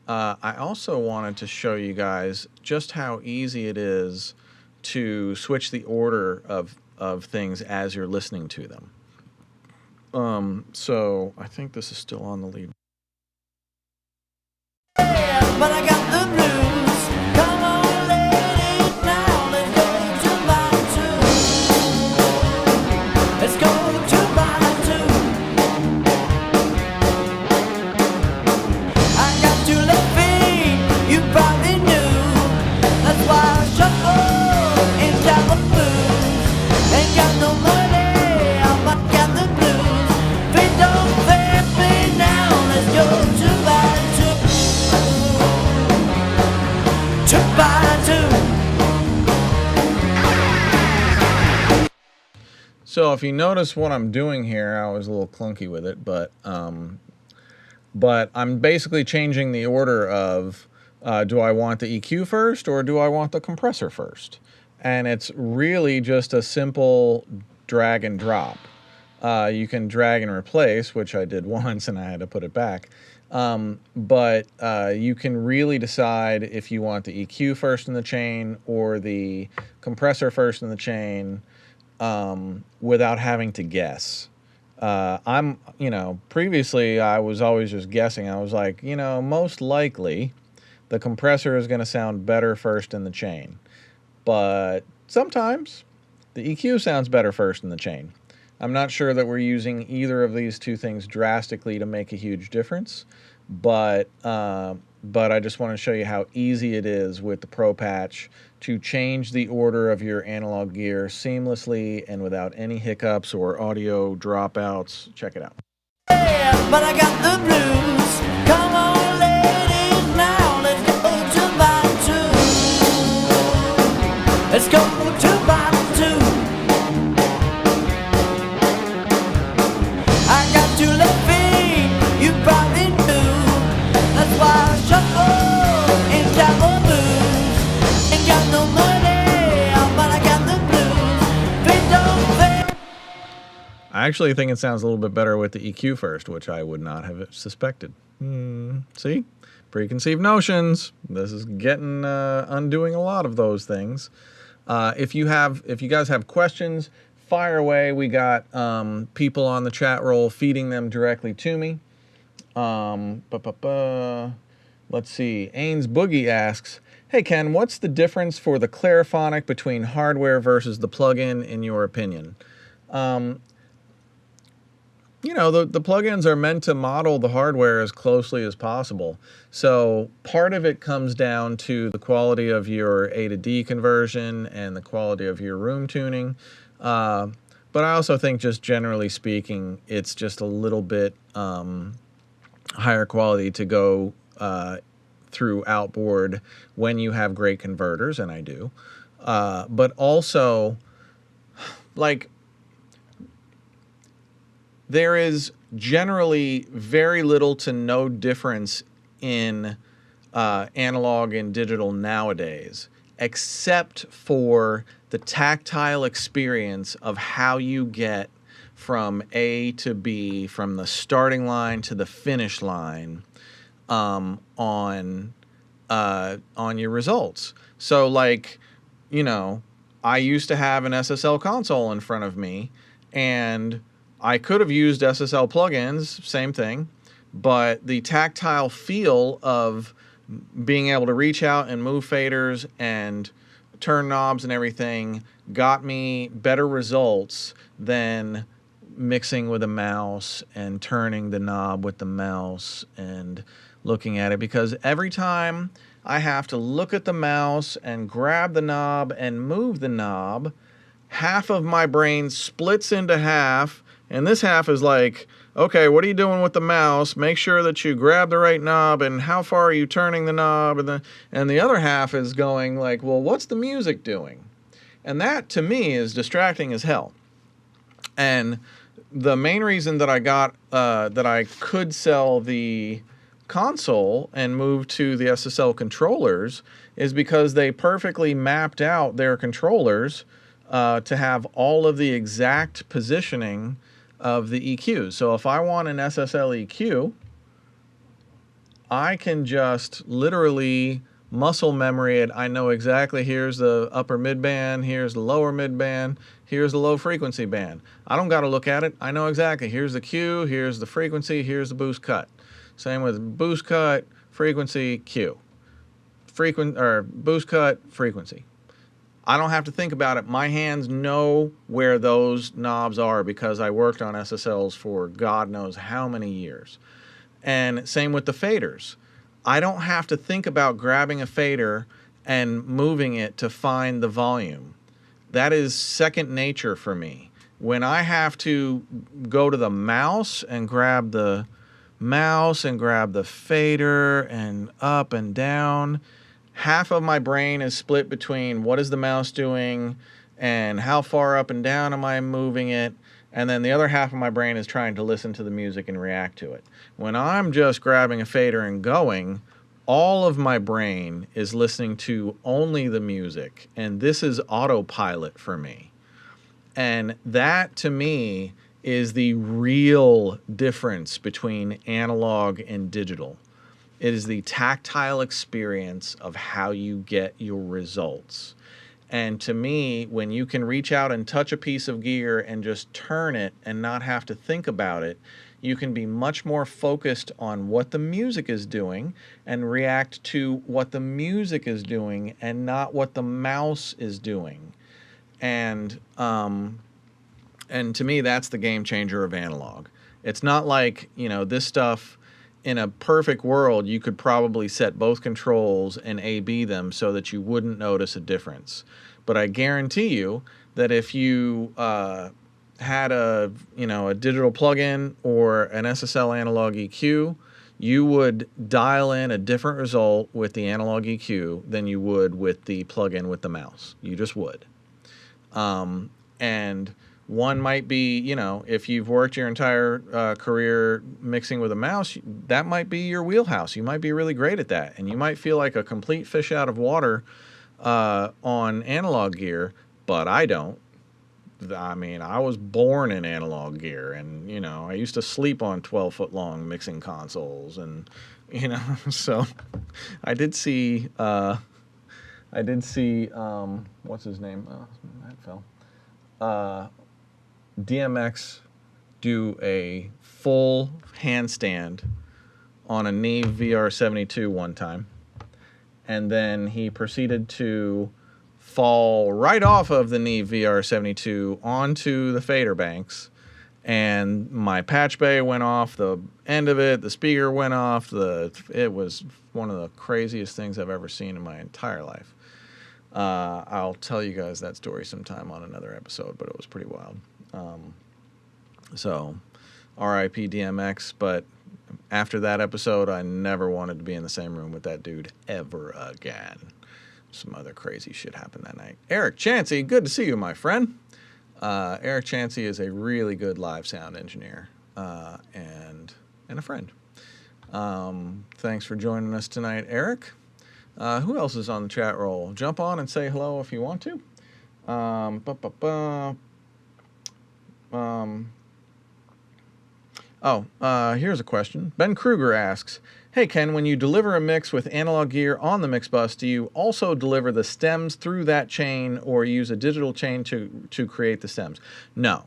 I also wanted to show you guys just how easy it is to switch the order of things as you're listening to them. So I think this is still on the lead. But I got the blues. Come on, ladies, now let's go to my two. Let's go to my two. I got 2 left feet, you probably knew. That's why I shuffle in Java blues. Ain't got no money, but got the blues. Feet don't fit me now. Let's go to my two. So if you notice what I'm doing here, I was a little clunky with it, but I'm basically changing the order of do I want the EQ first or do I want the compressor first? And it's really just a simple drag and drop. You can drag and replace, which I did once and I had to put it back. But you can really decide if you want the EQ first in the chain or the compressor first in the chain without having to guess. Previously I was always just guessing. I was like, most likely the compressor is going to sound better first in the chain. But sometimes the EQ sounds better first in the chain. I'm not sure that we're using either of these two things drastically to make a huge difference, but I just want to show you how easy it is with the Pro Patch to change the order of your analog gear seamlessly and without any hiccups or audio dropouts. Check it out. But I got the blues. Come on, ladies, now let's go to my two. Let's go to my two. I got 2 left feet, you probably knew. That's why I shuffle in Java blues. Ain't got no money, but I got the blues. Feet don't fit. I actually think it sounds a little bit better with the EQ first, which I would not have suspected. See? Preconceived notions. This is getting undoing a lot of those things. If you guys have questions, fire away. We got people on the chat roll feeding them directly to me. Let's see. Ains Boogie asks, "Hey Ken, what's the difference for the Clariphonic between hardware versus the plugin in your opinion?" you know, the plugins are meant to model the hardware as closely as possible. So part of it comes down to the quality of your A to D conversion and the quality of your room tuning. But I also think, just generally speaking, it's just a little bit higher quality to go through outboard when you have great converters, and I do. But also, like, there is generally very little to no difference in analog and digital nowadays, except for the tactile experience of how you get from A to B, from the starting line to the finish line, on your results. So, like, you know, I used to have an SSL console in front of me, and I could have used SSL plugins, same thing, but the tactile feel of being able to reach out and move faders and turn knobs and everything got me better results than mixing with a mouse and turning the knob with the mouse and looking at it, because every time I have to look at the mouse and grab the knob and move the knob, half of my brain splits into half, and this half is like, okay, what are you doing with the mouse? Make sure that you grab the right knob, and how far are you turning the knob? And the other half is going like, well, what's the music doing? And that, to me, is distracting as hell. And the main reason that I got that I could sell the console and move to the SSL controllers is because they perfectly mapped out their controllers to have all of the exact positioning of the EQs. So if I want an SSL EQ, I can just literally muscle memory it. I know exactly, here's the upper mid band, here's the lower mid band, here's the low frequency band. I don't got to look at it. I know exactly, here's the Q, here's the frequency, here's the boost cut. Same with boost cut, frequency, Q. Boost cut, frequency. I don't have to think about it. My hands know where those knobs are because I worked on SSLs for God knows how many years. And same with the faders. I don't have to think about grabbing a fader and moving it to find the volume. That is second nature for me. When I have to go to the mouse and grab the mouse and grab the fader and up and down, half of my brain is split between what is the mouse doing and how far up and down am I moving it, and then the other half of my brain is trying to listen to the music and react to it. When I'm just grabbing a fader and going, all of my brain is listening to only the music, and this is autopilot for me. And that, to me, is the real difference between analog and digital. It is the tactile experience of how you get your results. And to me, when you can reach out and touch a piece of gear and just turn it and not have to think about it, you can be much more focused on what the music is doing and react to what the music is doing and not what the mouse is doing. And to me, that's the game changer of analog. It's not like, you know, this stuff, in a perfect world, you could probably set both controls and A/B them so that you wouldn't notice a difference. But I guarantee you that if you had a digital plugin or an SSL analog EQ, you would dial in a different result with the analog EQ than you would with the plugin with the mouse. You just would. And one might be, you know, if you've worked your entire career mixing with a mouse, that might be your wheelhouse. You might be really great at that, and you might feel like a complete fish out of water on analog gear, but I don't. I mean, I was born in analog gear, and, you know, I used to sleep on 12-foot long mixing consoles, and, you know, so I did see, what's his name? Oh, that fell. DMX do a full handstand on a Neve VR72 one time, and then he proceeded to fall right off of the Neve VR72 onto the fader banks and my patch bay went off the end of it. The speaker went off. It was one of the craziest things I've ever seen in my entire life. I'll tell you guys that story sometime on another episode, but it was pretty wild. So, R.I.P. DMX. But after that episode, I never wanted to be in the same room with that dude ever again. Some other crazy shit happened that night. Eric Chansey, good to see you, my friend. Eric Chansey is a really good live sound engineer and a friend. Thanks for joining us tonight, Eric. Who else is on the chat roll? Jump on and say hello if you want to. Here's a question. Ben Kruger asks, hey, Ken, when you deliver a mix with analog gear on the mix bus, do you also deliver the stems through that chain or use a digital chain to create the stems? No.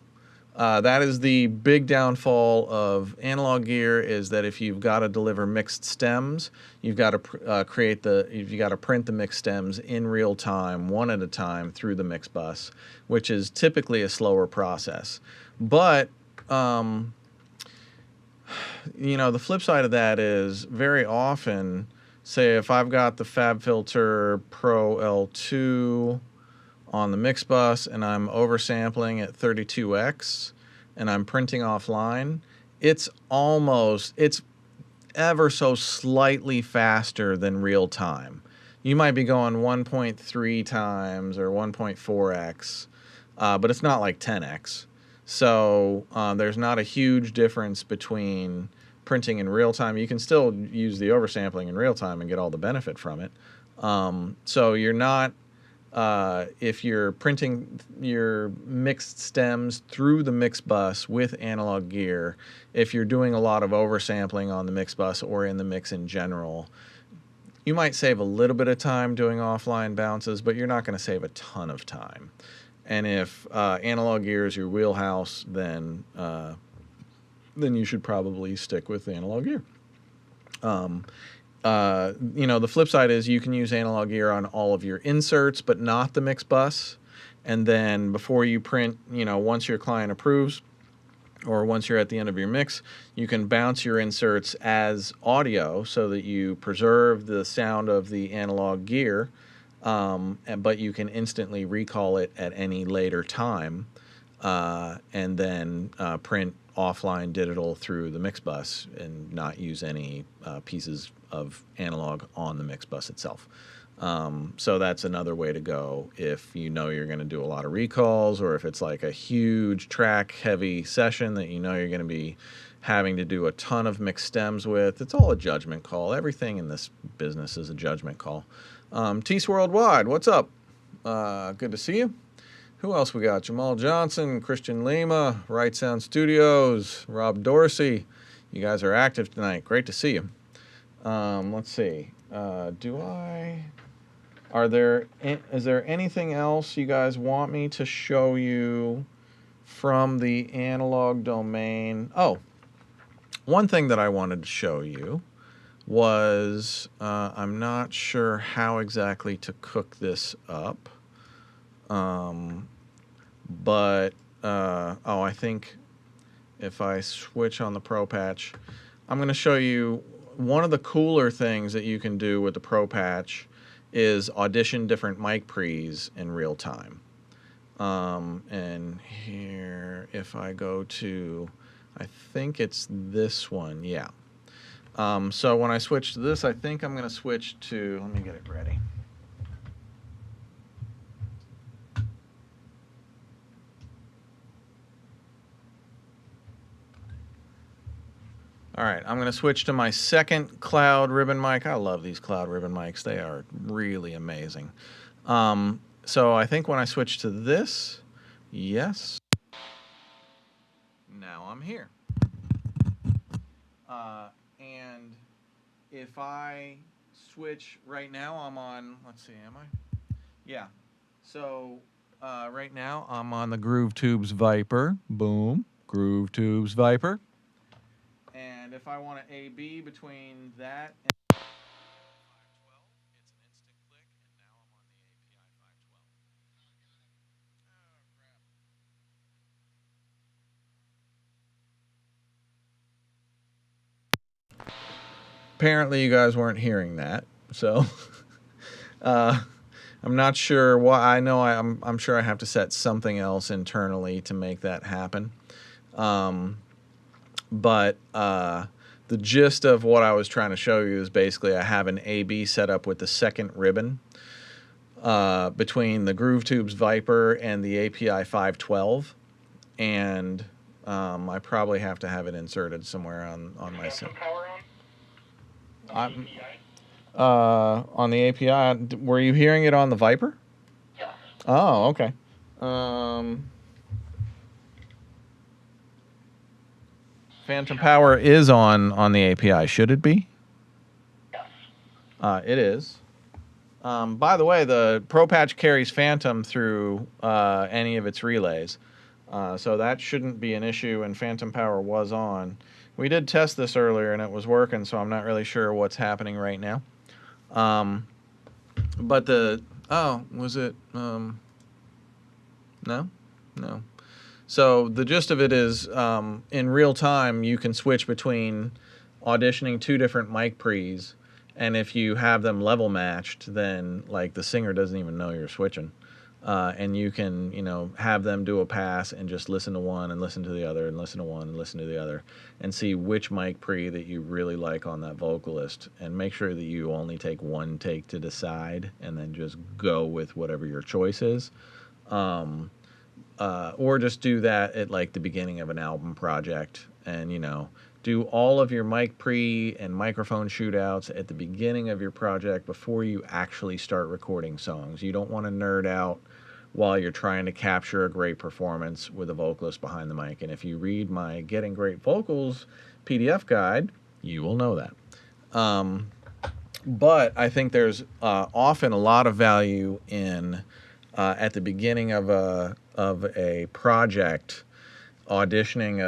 That is the big downfall of analog gear, is that if you've got to deliver mixed stems, you've got to print the mixed stems in real time, one at a time through the mix bus, which is typically a slower process. But the flip side of that is very often, say if I've got the FabFilter Pro L2 on the mix bus and I'm oversampling at 32x and I'm printing offline, it's ever so slightly faster than real time. You might be going 1.3 times or 1.4x, but it's not like 10x. So there's not a huge difference between printing in real time. You can still use the oversampling in real time and get all the benefit from it. So you're not, if you're printing your mixed stems through the mix bus with analog gear, if you're doing a lot of oversampling on the mix bus or in the mix in general, you might save a little bit of time doing offline bounces, but you're not going to save a ton of time. And if analog gear is your wheelhouse, then you should probably stick with analog gear. The flip side is you can use analog gear on all of your inserts, but not the mix bus. And then before you print, once your client approves, or once you're at the end of your mix, you can bounce your inserts as audio so that you preserve the sound of the analog gear, but you can instantly recall it at any later time, and then print offline digital through the mix bus and not use any pieces of analog on the mix bus itself. So that's another way to go if you're going to do a lot of recalls, or if it's like a huge track heavy session that you're going to be having to do a ton of mixed stems with. It's all a judgment call. Everything in this business is a judgment call. Tease Worldwide, what's up? Good to see you. Who else we got? Jamal Johnson, Christian Lima, Right Sound Studios, Rob Dorsey. You guys are active tonight. Great to see you. Let's see. Is there anything else you guys want me to show you from the analog domain? Oh, one thing that I wanted to show you was, I'm not sure how exactly to cook this up. I think if I switch on the Pro Patch, I'm going to show you one of the cooler things that you can do with the Pro Patch is audition different mic pre's in real time. And here, if I go to, I think it's this one, yeah. So when I switch to this, I think I'm going to switch to, let me get it ready. All right, I'm going to switch to my second cloud ribbon mic. I love these cloud ribbon mics. They are really amazing. So I think when I switch to this, yes, now I'm here. And if I switch right now, I'm on, let's see, am I? Yeah. So right now I'm on the Groove Tubes Viper. Boom, Groove Tubes Viper. And if I want to A/B between that and 512, it's an instant click, and now I'm on the API 512. Oh, crap. apparently you guys weren't hearing that. So I'm not sure why. I know I'm sure I have to set something else internally to make that happen. But the gist of what I was trying to show you is basically I have an AB set up with the second ribbon between the GrooveTube's Viper and the API 512, and I probably have to have it inserted somewhere on my system. On the API, were you hearing it on the Viper? Yes. Oh, okay. Phantom Power is on the API. Should it be? Yes. It is. By the way, the Pro Patch carries Phantom through any of its relays, so that shouldn't be an issue, and Phantom Power was on. We did test this earlier, and it was working, so I'm not really sure what's happening right now. But was it, no? No. So the gist of it is, in real time, you can switch between auditioning two different mic pre's, and if you have them level matched, then like the singer doesn't even know you're switching. And you can, have them do a pass and just listen to one and listen to the other and listen to one and listen to the other and see which mic pre that you really like on that vocalist, and make sure that you only take one take to decide and then just go with whatever your choice is. Or just do that at like the beginning of an album project and, do all of your mic pre and microphone shootouts at the beginning of your project before you actually start recording songs. You don't want to nerd out while you're trying to capture a great performance with a vocalist behind the mic. And if you read my Getting Great Vocals PDF guide, you will know that. But I think there's often a lot of value in at the beginning of a project, auditioning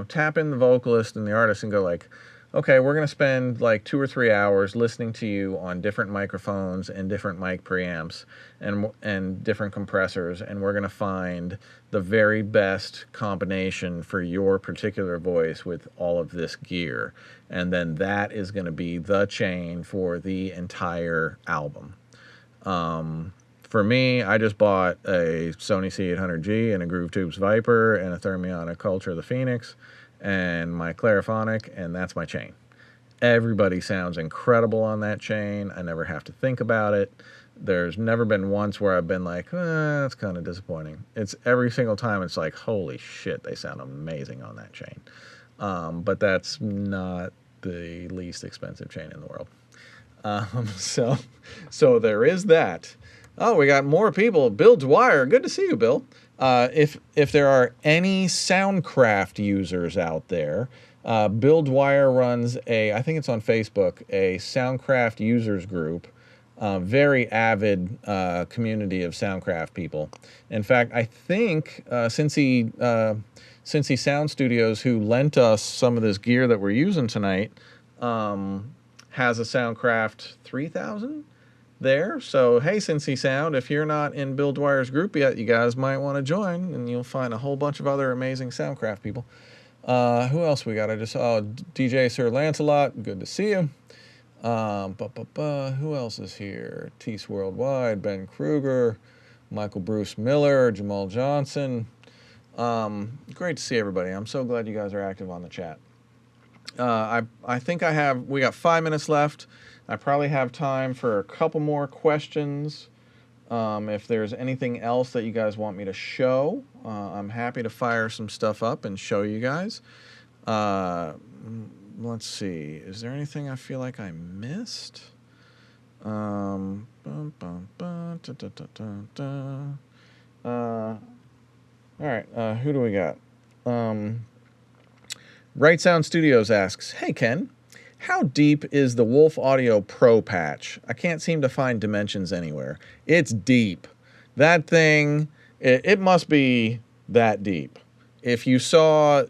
tap in the vocalist and the artist and go like, okay, we're going to spend like 2 or 3 hours listening to you on different microphones and different mic preamps and different compressors, and we're going to find the very best combination for your particular voice with all of this gear. And then that is going to be the chain for the entire album. For me, I just bought a Sony C800G and a GrooveTube's Viper and a Thermionic Culture of the Phoenix and my Clariphonic, and that's my chain. Everybody sounds incredible on that chain. I never have to think about it. There's never been once where I've been like, that's kind of disappointing. It's every single time it's like, holy shit, they sound amazing on that chain. But that's not the least expensive chain in the world. So there is that. Oh, we got more people. Bill Dwyer, good to see you, Bill. If there are any Soundcraft users out there, Bill Dwyer runs I think it's on Facebook, a Soundcraft users group. Very avid community of Soundcraft people. In fact, I think Cincy Sound Studios, who lent us some of this gear that we're using tonight, has a Soundcraft 3000 there. So, hey, Cincy Sound, if you're not in Bill Dwyer's group yet, you guys might want to join, and you'll find a whole bunch of other amazing Soundcraft people. Who else we got? I just saw DJ Sir Lancelot. Good to see you. Who else is here? Tease Worldwide, Ben Kruger, Michael Bruce Miller, Jamal Johnson. Great to see everybody. I'm so glad you guys are active on the chat. I think we got 5 minutes left. I probably have time for a couple more questions. If there's anything else that you guys want me to show, I'm happy to fire some stuff up and show you guys. Let's see. Is there anything I feel like I missed? All right. Who do we got? Right Sound Studios asks, hey, Ken, how deep is the Wolf Audio Pro patch? I can't seem to find dimensions anywhere. It's deep. That thing, it must be that deep. If you saw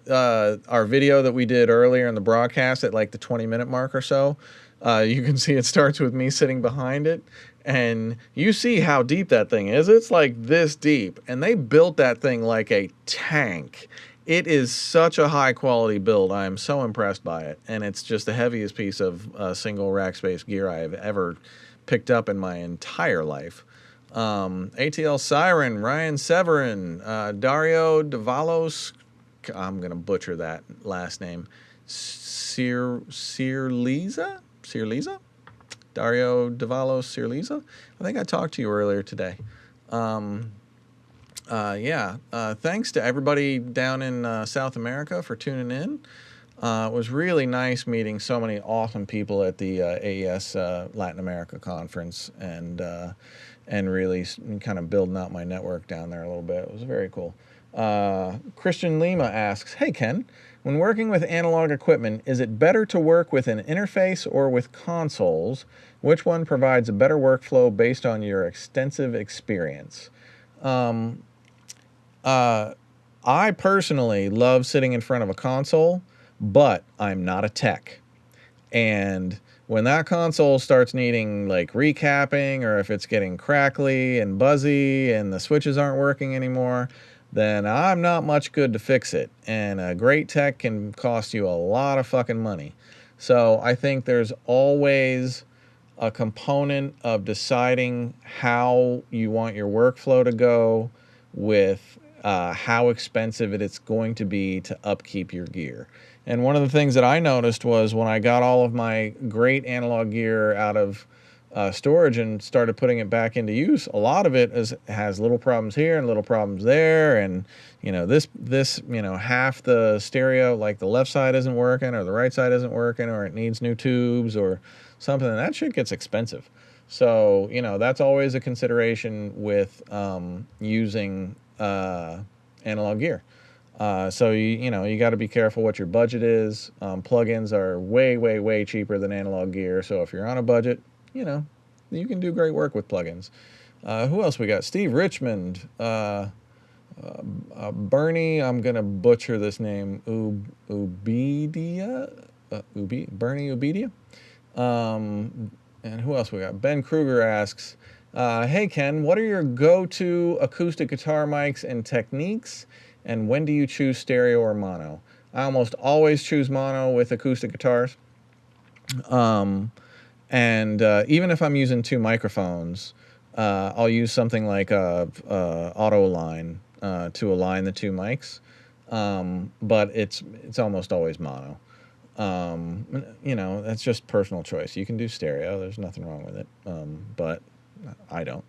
our video that we did earlier in the broadcast at like the 20-minute mark or so, you can see it starts with me sitting behind it. And you see how deep that thing is. It's like this deep. And they built that thing like a tank. it is such a high quality build. I am so impressed by it, and it's just the heaviest piece of single rack space gear I have ever picked up in my entire life. ATL Siren, Ryan Severin, Dario Davalos, I'm gonna butcher that last name, Sirliza, Dario Davalos Sirliza. I think I talked to you earlier today. Thanks to everybody down in South America for tuning in. It was really nice meeting so many awesome people at the AES Latin America conference, and really kind of building out my network down there a little bit. It was very cool. Christian Lima asks, "Hey Ken, when working with analog equipment, is it better to work with an interface or with consoles? Which one provides a better workflow based on your extensive experience?" I personally love sitting in front of a console, but I'm not a tech. And when that console starts needing like recapping, or if it's getting crackly and buzzy and the switches aren't working anymore, then I'm not much good to fix it. And a great tech can cost you a lot of fucking money. So I think there's always a component of deciding how you want your workflow to go with how expensive it's going to be to upkeep your gear. And one of the things that I noticed was when I got all of my great analog gear out of storage and started putting it back into use, a lot of it has little problems here and little problems there, and this half the stereo, like the left side isn't working or the right side isn't working, or it needs new tubes or something, and that shit gets expensive. So that's always a consideration with using analog gear. So you got to be careful what your budget is. Plugins are way cheaper than analog gear. So if you're on a budget, you can do great work with plugins. Who else we got? Steve Richmond, Bernie. I'm gonna butcher this name. Ubidia, Bernie Ubidia. And who else we got? Ben Kruger asks, "Hey Ken, what are your go-to acoustic guitar mics and techniques? And when do you choose stereo or mono?" I almost always choose mono with acoustic guitars. And even if I'm using two microphones, I'll use something like a auto align to align the two mics. But it's almost always mono. That's just personal choice. You can do stereo. There's nothing wrong with it. But I don't.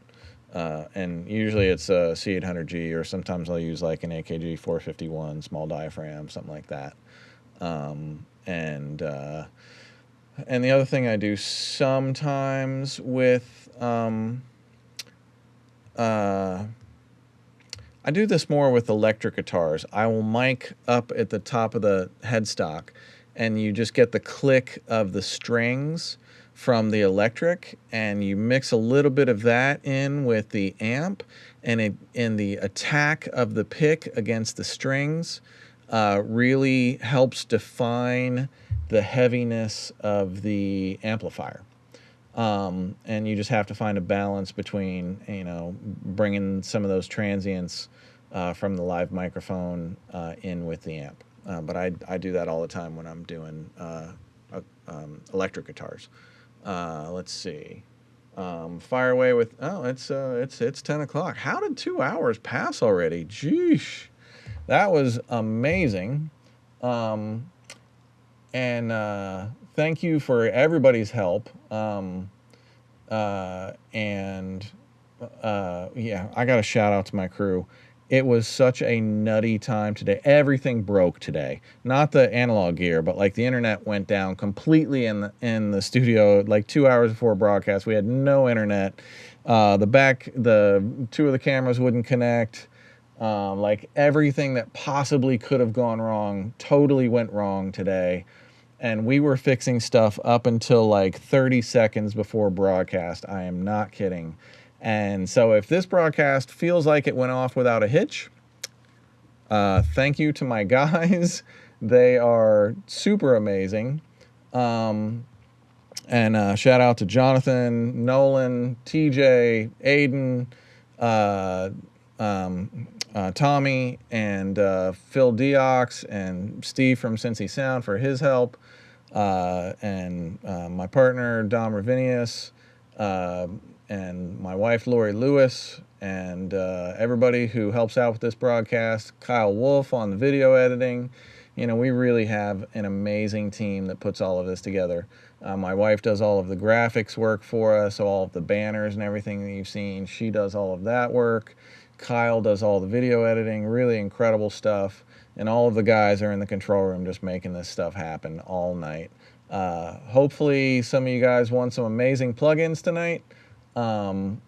And usually it's a C800G, or sometimes I'll use like an AKG 451 small diaphragm, something like that. And the other thing I do sometimes with I do this more with electric guitars. I will mic up at the top of the headstock, and you just get the click of the strings from the electric, and you mix a little bit of that in with the amp, and the attack of the pick against the strings really helps define the heaviness of the amplifier. And you just have to find a balance between bringing some of those transients from the live microphone in with the amp. But I do that all the time when I'm doing electric guitars. Let's see. Fire away with. Oh, it's 10 o'clock. How did 2 hours pass already? Jeesh, that was amazing. And thank you for everybody's help. Yeah, I got a shout out to my crew. It was such a nutty time today. Everything broke today. Not the analog gear, but like the internet went down completely in the studio like 2 hours before broadcast. We had no internet. The two of the cameras wouldn't connect. Like everything that possibly could have gone wrong totally went wrong today. And we were fixing stuff up until like 30 seconds before broadcast. I am not kidding. And so if this broadcast feels like it went off without a hitch, thank you to my guys. They are super amazing. And shout out to Jonathan, Nolan, TJ, Aiden, Tommy and Phil Deox and Steve from Cincy Sound for his help, and my partner Dom Ravinius, and my wife Lori Lewis, and everybody who helps out with this broadcast, Kyle Wolf on the video editing. You know, we really have an amazing team that puts all of this together. My wife does all of the graphics work for us, all of the banners and everything that you've seen. She does all of that work. Kyle does all the video editing, really incredible stuff. And all of the guys are in the control room just making this stuff happen all night. Hopefully some of you guys won some amazing plugins tonight, and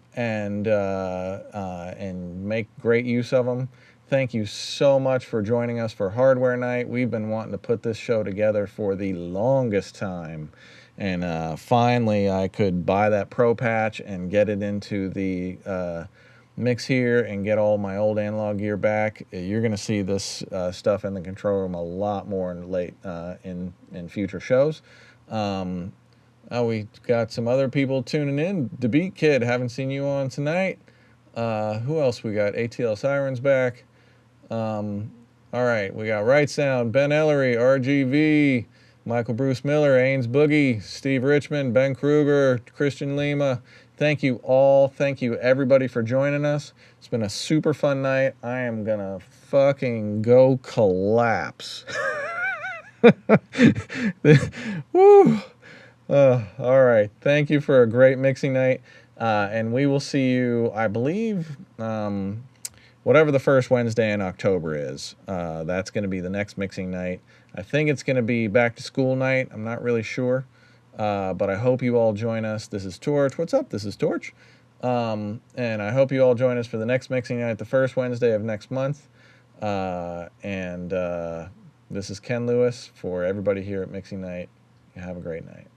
make great use of them. Thank you so much for joining us for Hardware Night. We've been wanting to put this show together for the longest time. And finally, I could buy that Pro Patch and get it into the mix here and get all my old analog gear back. You're going to see this stuff in the control room a lot more in future shows. We got some other people tuning in. The Beat Kid, haven't seen you on tonight. Who else we got? ATL Sirens back. All right, we got Right Sound, Ben Ellery, RGV, Michael Bruce Miller, Ains Boogie, Steve Richmond, Ben Kruger, Christian Lima. Thank you all. Thank you everybody for joining us. It's been a super fun night. I am gonna fucking go collapse. Woo. All right. Thank you for a great mixing night. And we will see you, I believe, whatever the first Wednesday in October is. That's going to be the next mixing night. I think it's going to be back to school night. I'm not really sure. But I hope you all join us. This is Torch. What's up? This is Torch. And I hope you all join us for the next mixing night, the first Wednesday of next month. This is Ken Lewis for everybody here at Mixing Night. Have a great night.